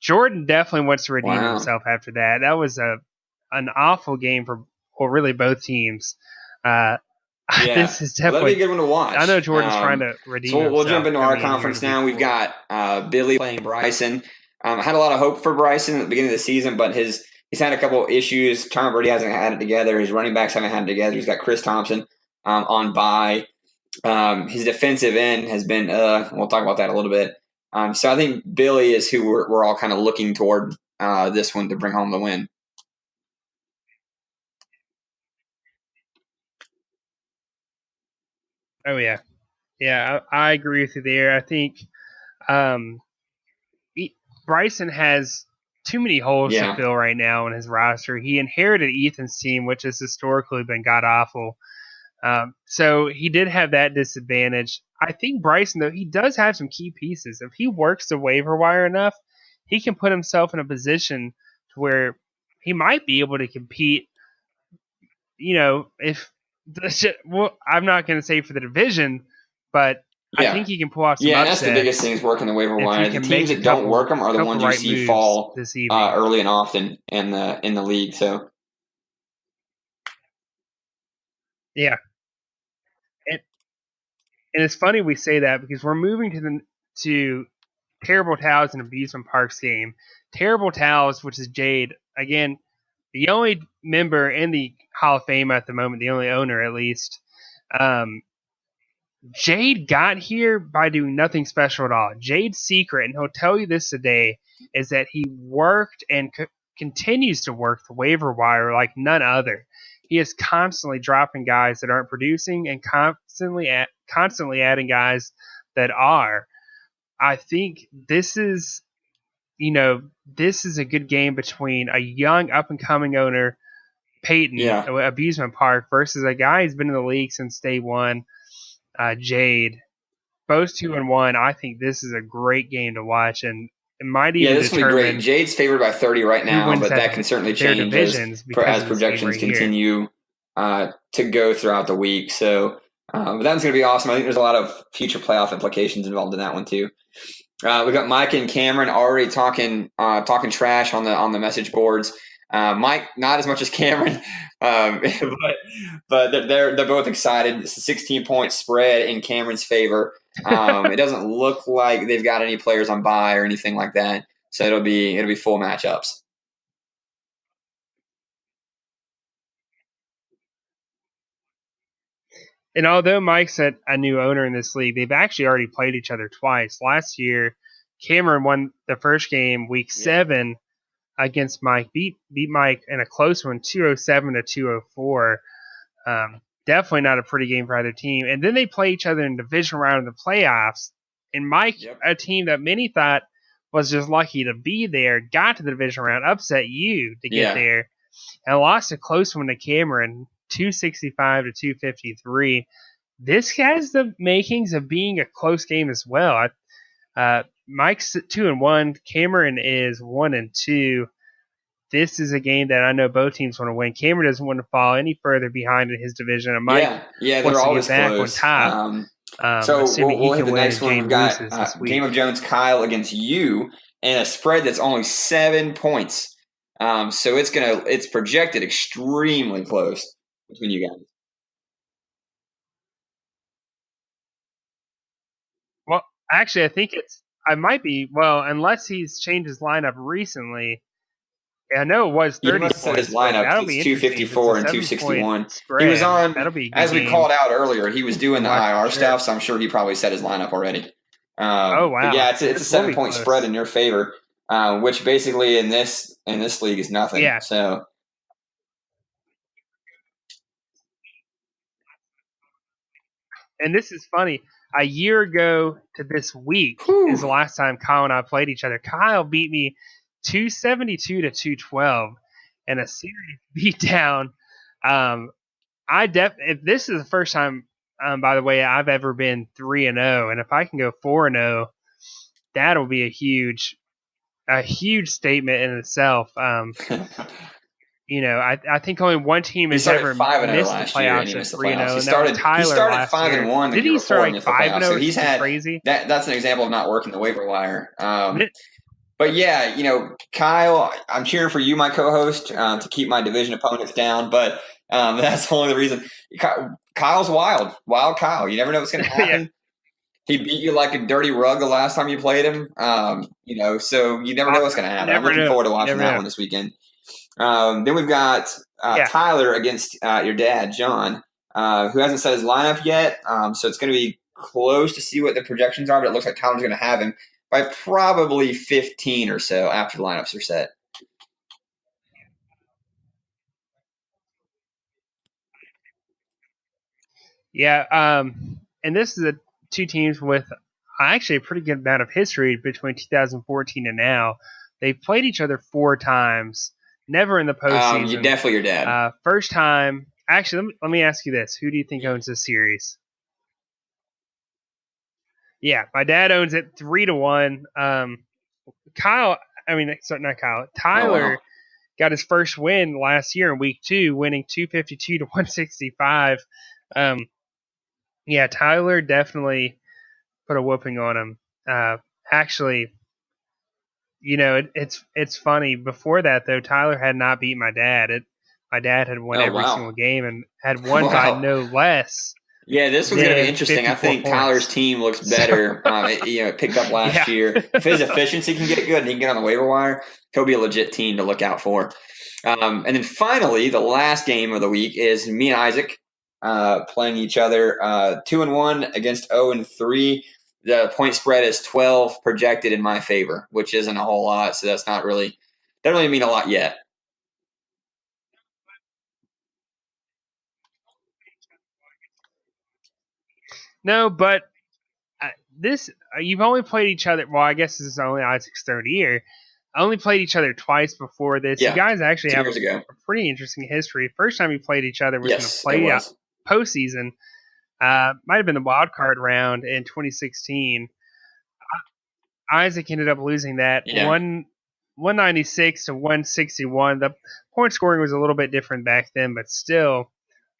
Jordan definitely wants to redeem himself after that. That was an awful game for really both teams. This is definitely that'd be a good one to watch. I know Jordan's trying to redeem himself. So we'll jump into our conference now. We've got Billy playing Bryson. I had a lot of hope for Bryson at the beginning of the season, but he's had a couple issues. Tom Brady hasn't had it together. His running backs haven't had it together. He's got Chris Thompson on bye. His defensive end has been. We'll talk about that a little bit. So I think Billy is who we're all kind of looking toward this one to bring home the win. Oh yeah. I agree with you there. I think Bryson has too many holes to fill right now in his roster. He inherited Ethan's team, which has historically been god awful. So he did have that disadvantage. I think Bryson, though, he does have some key pieces. If he works the waiver wire enough, he can put himself in a position to where he might be able to compete. If I'm not going to say for the division, but I think he can pull off some upsets. That's the biggest thing is working the waiver wire. The teams that don't work them are the ones you see fall early and often in the league. So, yeah, and it's funny we say that because we're moving to Terrible Towels and Abusement Parks game. Terrible Towels, which is Jade, again, the only member in the Hall of Fame at the moment, the only owner at least. Jade got here by doing nothing special at all. Jade's secret, and he'll tell you this today, is that he worked and continues to work the waiver wire like none other. He is constantly dropping guys that aren't producing and constantly adding guys that are. I think this is a good game between a young up-and-coming owner, Peyton, Abusement Park, versus a guy who's been in the league since day one, Jade. Both 2-1. I think this is a great game to watch, and it might even this will be great. Jade's favored by 30 right now, but that can certainly change as projections continue to go throughout the week. So but that's going to be awesome. I think there's a lot of future playoff implications involved in that one too. We've got Mike and Cameron already talking trash on the message boards. Mike, not as much as Cameron, but they're both excited. It's a 16-point spread in Cameron's favor. It doesn't look like they've got any players on bye or anything like that, so it'll be full matchups. And although Mike's a new owner in this league, they've actually already played each other twice. Last year, Cameron won the first game, Week 7, against Mike. Beat Mike in a close one, 207 to 204. Definitely not a pretty game for either team. And then they play each other in the division round of the playoffs. And Mike, a team that many thought was just lucky to be there, got to the division round, upset you to get there, and lost a close one to Cameron, 265 to 253. This has the makings of being a close game as well. Mike's 2-1. Cameron is 1-2. This is a game that I know both teams want to win. Cameron doesn't want to fall any further behind in his division. And Mike wants to get back on top. So we'll hit the next one. We've got Game of Jones Kyle against you, and a spread that's only 7 points. So it's projected extremely close between you guys. Well, actually, I think I might be. Well, unless he's changed his lineup recently. I know it was 30 points. Set his lineup. It's 254 and 261. He was on, as we called out earlier, he was doing the IR stuff, so I'm sure he probably set his lineup already. Oh, wow. But yeah, it's a 7-point spread in your favor, which basically in this league is nothing. Yeah. So. And this is funny. A year ago to this week is the last time Kyle and I played each other. Kyle beat me 272 to 212 in a series beatdown. If this is the first time, by the way, I've ever been 3-0, and if I can go 4-0, that'll be a huge statement in itself. I think only one team has ever 5-0 missed the last year, and playoffs he at missed the 3-0, playoffs. and that was He Tyler started last year. 5-1 the Did year he before start and like missed the playoffs. 5-0 So or he's something had crazy? that's an example of not working the waiver wire. But yeah, Kyle, I'm cheering for you, my co-host, to keep my division opponents down. But that's only the reason. Kyle's wild Kyle. You never know what's going to happen. Yeah. He beat you like a dirty rug the last time you played him. So you never know what's going to happen. I'm looking forward to watching that one this weekend. Then we've got Tyler against your dad, John, who hasn't set his lineup yet. So it's going to be close to see what the projections are, but it looks like Tyler's going to have him by probably 15 or so after the lineups are set. Yeah, and this is two teams with actually a pretty good amount of history between 2014 and now. They've played each other 4 times, never in the postseason. Definitely your dad. First time. Actually, let me ask you this: who do you think owns this series? Yeah, my dad owns it 3-1. Kyle, not Kyle. Tyler got his first win last year in week 2, winning 252 to 165. Yeah, Tyler definitely put a whooping on him. Actually, it's funny. Before that, though, Tyler had not beat my dad. My dad had won every single game and had won by no less. Yeah, this was going to be interesting. I think Tyler's team looks better. It picked up last year. If his efficiency can get good and he can get on the waiver wire, he'll be a legit team to look out for. And then finally, the last game of the week is me and Isaac playing each other 2-1 against 0-3. The point spread is 12 projected in my favor, which isn't a whole lot. So that's doesn't really mean a lot yet. No, but you've only played each other. Well, I guess this is only Isaac's third year. I only played eche other twice before this. Yeah, you guys actually have a pretty interesting history. First time you played each other was in the postseason. Might have been the wild card round in 2016. Isaac ended up losing that 196 to 161. The point scoring was a little bit different back then, but still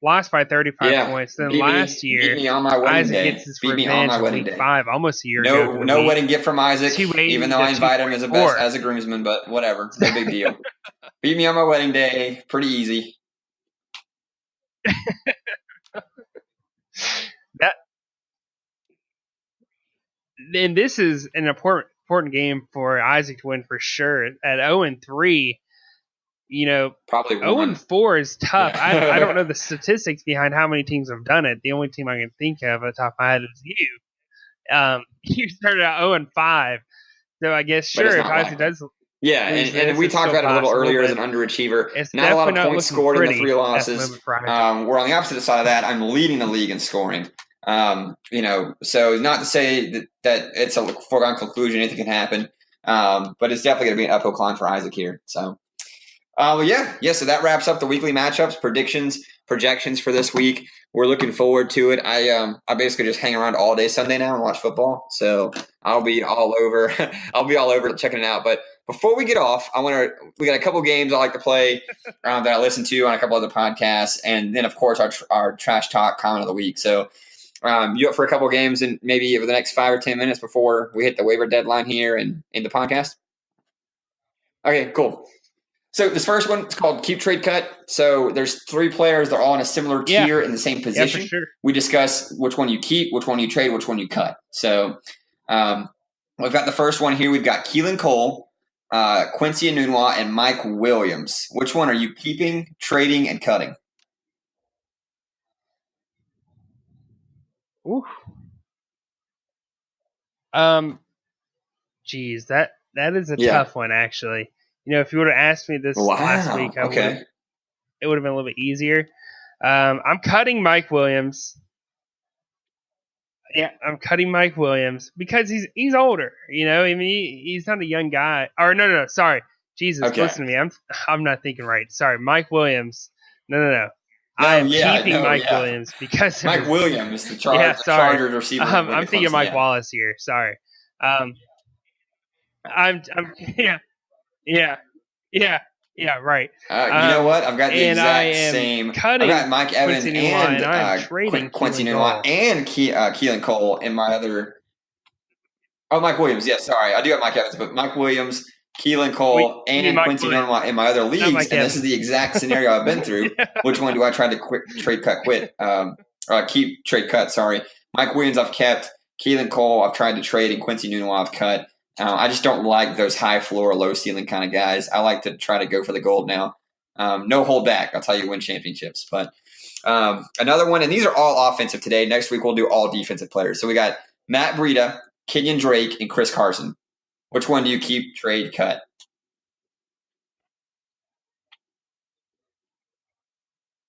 lost by 35 points. Then last year, Isaac gets his revenge in week 5, almost a year ago. No wedding gift from Isaac, even though I invited him as a groomsman, but whatever. No big deal. Beat me on my wedding day. Pretty easy. And this is an important game for Isaac to win for sure. At 0-3, probably 0-4 is tough. I don't know the statistics behind how many teams have done it. The only team I can think of at the top of my head is you. You started out 0-5, so I guess if Isaac does. Yeah, and we talked about it a little earlier as an underachiever. It's not a lot of points scored in the 3 losses. We're on the opposite side of that. I'm leading the league in scoring. So not to say that it's a foregone conclusion, anything can happen. But it's definitely going to be an uphill climb for Isaac here. So, so that wraps up the weekly matchups, predictions, projections for this week. We're looking forward to it. I basically just hang around all day Sunday now and watch football. So I'll be all over. I'll be all over checking it out. But before we get off, we got a couple games I like to play that I listen to on a couple other podcasts, and then of course our trash talk comment of the week. So. You up for a couple of games and maybe over the next 5 or 10 minutes before we hit the waiver deadline here and in the podcast? Okay, cool. So this first one, it's called Keep Trade Cut. So there's 3 players. They're all in a similar tier in the same position. Yeah, for sure. We discuss which one you keep, which one you trade, which one you cut. So we've got the first one here. We've got Keelan Cole, Quincy Enunwa, and Mike Williams. Which one are you keeping, trading, and cutting? Ooh. Geez, that is a tough one, actually. If you would have asked me this last week, it would have been a little bit easier. I'm cutting Mike Williams. Yeah, I'm cutting Mike Williams because he's older. He's not a young guy. Or no, sorry, Jesus, listen to me. I'm not thinking right. Sorry, Mike Williams. No. I am keeping Mike Williams because Mike Williams, the Chargers receiver. I'm thinking Mike Wallace here. Sorry. I'm yeah. Yeah, right. You know what? I've got the and I exact am same. I've cutting got Mike Evans Quincy Nunwa, and and I am trading Quincy Keelan Nunwa Cole. and Keelan Cole in my other. Oh, Mike Williams. Yeah, sorry. I do have Mike Evans, but Mike Williams, Keelan Cole, and Quincy Nunwa in my other leagues. And this is the exact scenario I've been through. Yeah. Which one do I try to trade cut quit? Or keep trade cut, sorry. Mike Williams I've kept. Keelan Cole I've tried to trade, and Quincy Nunwa I've cut. I just don't like those high floor, low ceiling kind of guys. I like to try to go for the gold now. No hold back. I'll tell you, win championships. But another one, and these are all offensive today. Next week we'll do all defensive players. So we got Matt Breida, Kenyon Drake, and Chris Carson. Which one do you keep, trade, cut?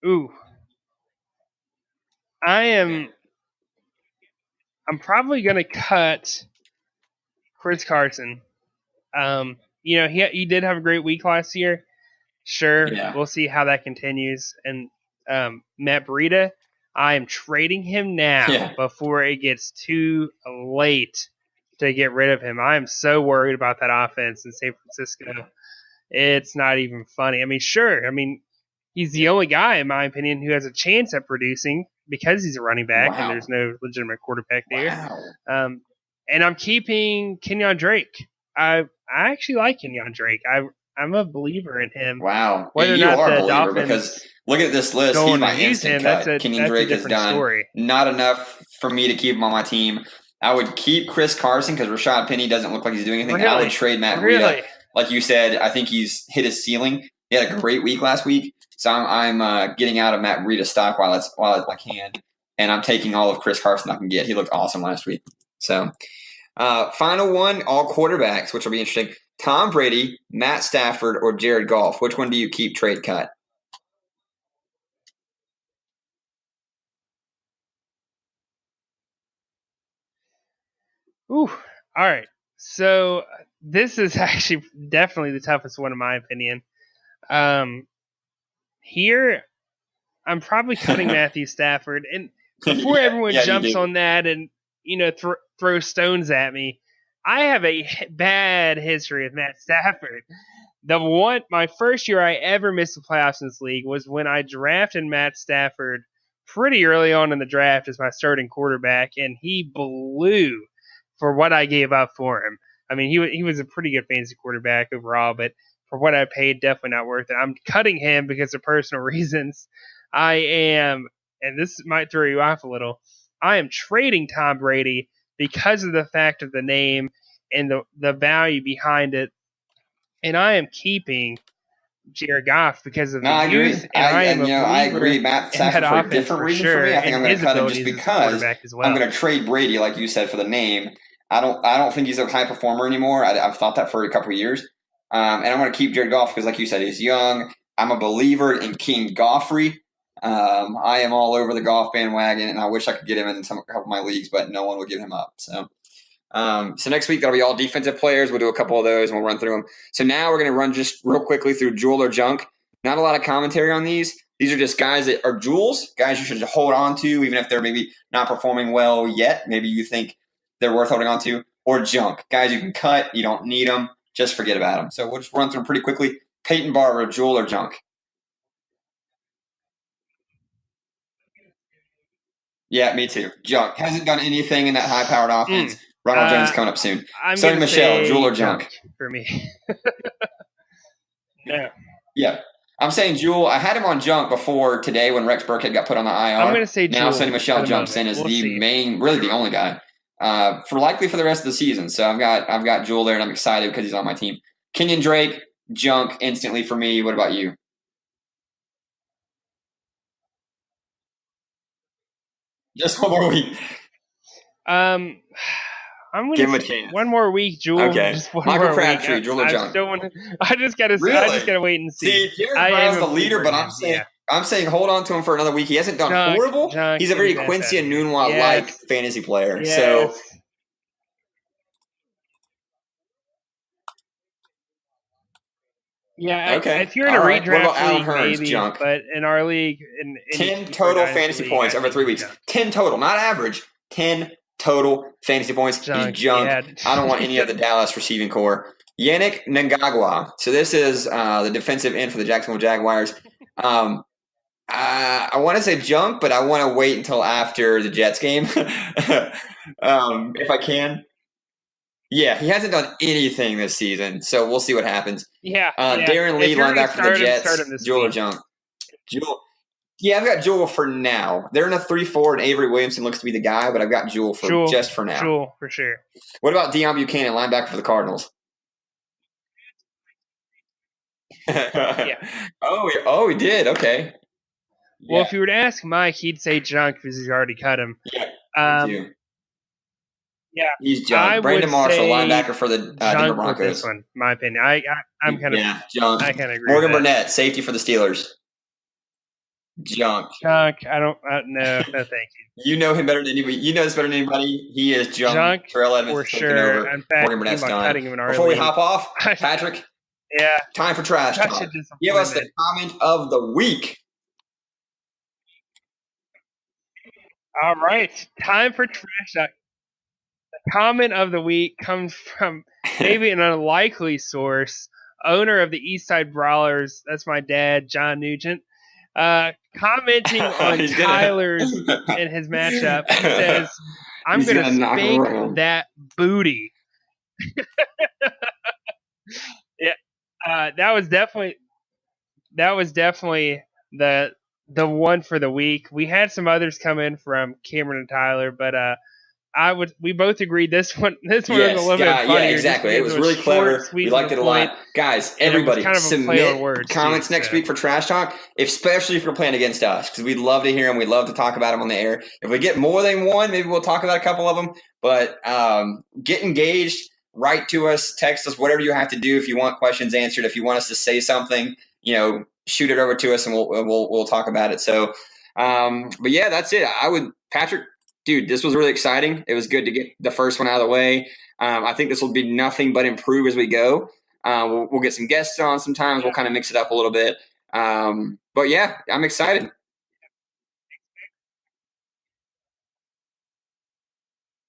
Ooh. I'm probably going to cut Chris Carson. He did have a great week last year. Sure, yeah. We'll see how that continues. And Matt Breida, I am trading him now before it gets too late to get rid of him. I am so worried about that offense in San Francisco. It's not even funny. I mean, sure. I mean, he's the only guy, in my opinion, who has a chance at producing because he's a running back and there's no legitimate quarterback there. And I'm keeping Kenyon Drake. I actually like Kenyon Drake. I'm a believer in him. Wow. Whether you are a believer because look at this list. He's my instant cut. Kenyon Drake has done not enough for me to keep him on my team. I would keep Chris Carson because Rashad Penny doesn't look like he's doing anything. Really? And I would trade Matt Breida. Like you said, I think he's hit his ceiling. He had a great week last week. So I'm getting out of Matt Breida stock while I can. And I'm taking all of Chris Carson I can get. He looked awesome last week. So final one, all quarterbacks, which will be interesting. Tom Brady, Matt Stafford, or Jared Goff. Which one do you keep, trade, cut? Ooh, all right. So this is actually definitely the toughest one in my opinion. Here, I'm probably cutting Matthew Stafford. And before everyone jumps on that and throw stones at me, I have a bad history with Matt Stafford. My first year I ever missed the playoffs in this league was when I drafted Matt Stafford pretty early on in the draft as my starting quarterback, and he blew for what I gave up for him. I mean, he was a pretty good fantasy quarterback overall, but for what I paid, definitely not worth it. I'm cutting him because of personal reasons. I am, and this might throw you off a little, I am trading Tom Brady because of the fact of the name and the value behind it. And I am keeping Jared Goff because of the youth. I agree. Matt Stafford for a different reason for me. I think I'm going to cut him just because I'm going to trade Brady, like you said, for the name. I don't think he's a high performer anymore. I've thought that for a couple of years. And I'm going to keep Jared Goff because, like you said, he's young. I'm a believer in King Goffrey. I am all over the Goff bandwagon, and I wish I could get him in a couple of my leagues, but no one will give him up. So next week, that'll be all defensive players. We'll do a couple of those, and we'll run through them. So now we're going to run just real quickly through Jewel or Junk. Not a lot of commentary on these. These are just guys that are jewels, guys you should hold on to, even if they're maybe not performing well yet. Maybe you think they're worth holding on to. Or junk, guys you can cut. You don't need them. Just forget about them. So we'll just run through them pretty quickly. Peyton Barber, Jewel or Junk? Yeah, me too. Junk. Hasn't done anything in that high-powered offense. Ronald Jones coming up soon. Sonny Michel, Jewel or Junk? For me. No. Yeah. I'm saying Jewel. I had him on Junk before today when Rex Burkhead got put on the IR. I'm going to say Jewel. Now Sonny Michel jumps in as the main, really the only guy. Likely for the rest of the season. So I've got Jewel there, and I'm excited because he's on my team. Kenyon Drake, Junk instantly for me. What about you? Just one more week. I'm gonna give him a chance. One more week, Jewel. Okay. Michael Crabtree, Jewel or Junk? I just gotta wait and see. See, Jared Brown's the leader, but I'm saying hold on to him for another week. He hasn't done horrible. He's a very Quincy and Nunwa-like fantasy player. Yes. So. Yeah, okay. If you're in a redraft league, maybe, Junk? But in our league, 10 total fantasy points over 3 weeks. 10 total, not average. 10 total fantasy points. He's junk. I don't want any of the Dallas receiving core. Yannick Ngagwa. So this is the defensive end for the Jacksonville Jaguars. I want to say junk, but I want to wait until after the Jets game if I can. Yeah, he hasn't done anything this season, so we'll see what happens. Yeah. Darren Lee, linebacker for the Jets. Start him this Jewel or week. junk? Jewel. Yeah, I've got Jewel for now. They're in a 3-4, and Avery Williamson looks to be the guy, but I've got Jewel just for now. Jewel, for sure. What about Deion Buchanan, linebacker for the Cardinals? Yeah. Oh, he did. Okay. Well, if you were to ask Mike, he'd say junk because he's already cut him. Yeah. Yeah, he's junk. Brandon Marshall, linebacker for the Denver Broncos. With this one, my opinion. I'm kind of junk. I kind of agree. Morgan Burnett, safety for the Steelers. Junk. I don't. No, thank you. You know him better than anybody. You know this better than anybody. He is junk. Terrell Edmonds for sure. Over. In fact, Morgan Burnett's done. Before we hop off, Patrick. Yeah. Time for trash talk. Give us the comment of the week. All right, time for trash talk. The comment of the week comes from maybe an unlikely source, owner of the Eastside Brawlers. That's my dad, John Nugent. Commenting on Tyler's and his matchup, he says, "I'm going to spank that booty." Yeah, that was definitely the one for the week. We had some others come in from Cameron and Tyler, but we both agreed this one was a little bit funnier. Yeah, exactly. It was really clever. We liked it a lot. Guys, everybody, submit comments next week for Trash Talk, especially if you're playing against us, because we'd love to hear them. We'd love to talk about them on the air. If we get more than one, maybe we'll talk about a couple of them. But get engaged. Write to us, text us, whatever you have to do. If you want questions answered, if you want us to say something, shoot it over to us and we'll talk about it. So, but yeah, that's it. Patrick, dude, this was really exciting. It was good to get the first one out of the way. I think this will be nothing but improve as we go. We'll get some guests on sometimes. We'll kind of mix it up a little bit. But yeah, I'm excited.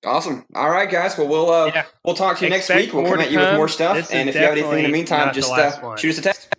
Awesome. All right, guys. Well, we'll talk to you next week. We'll come at you with more stuff. And if you have anything in the meantime, just shoot us a text.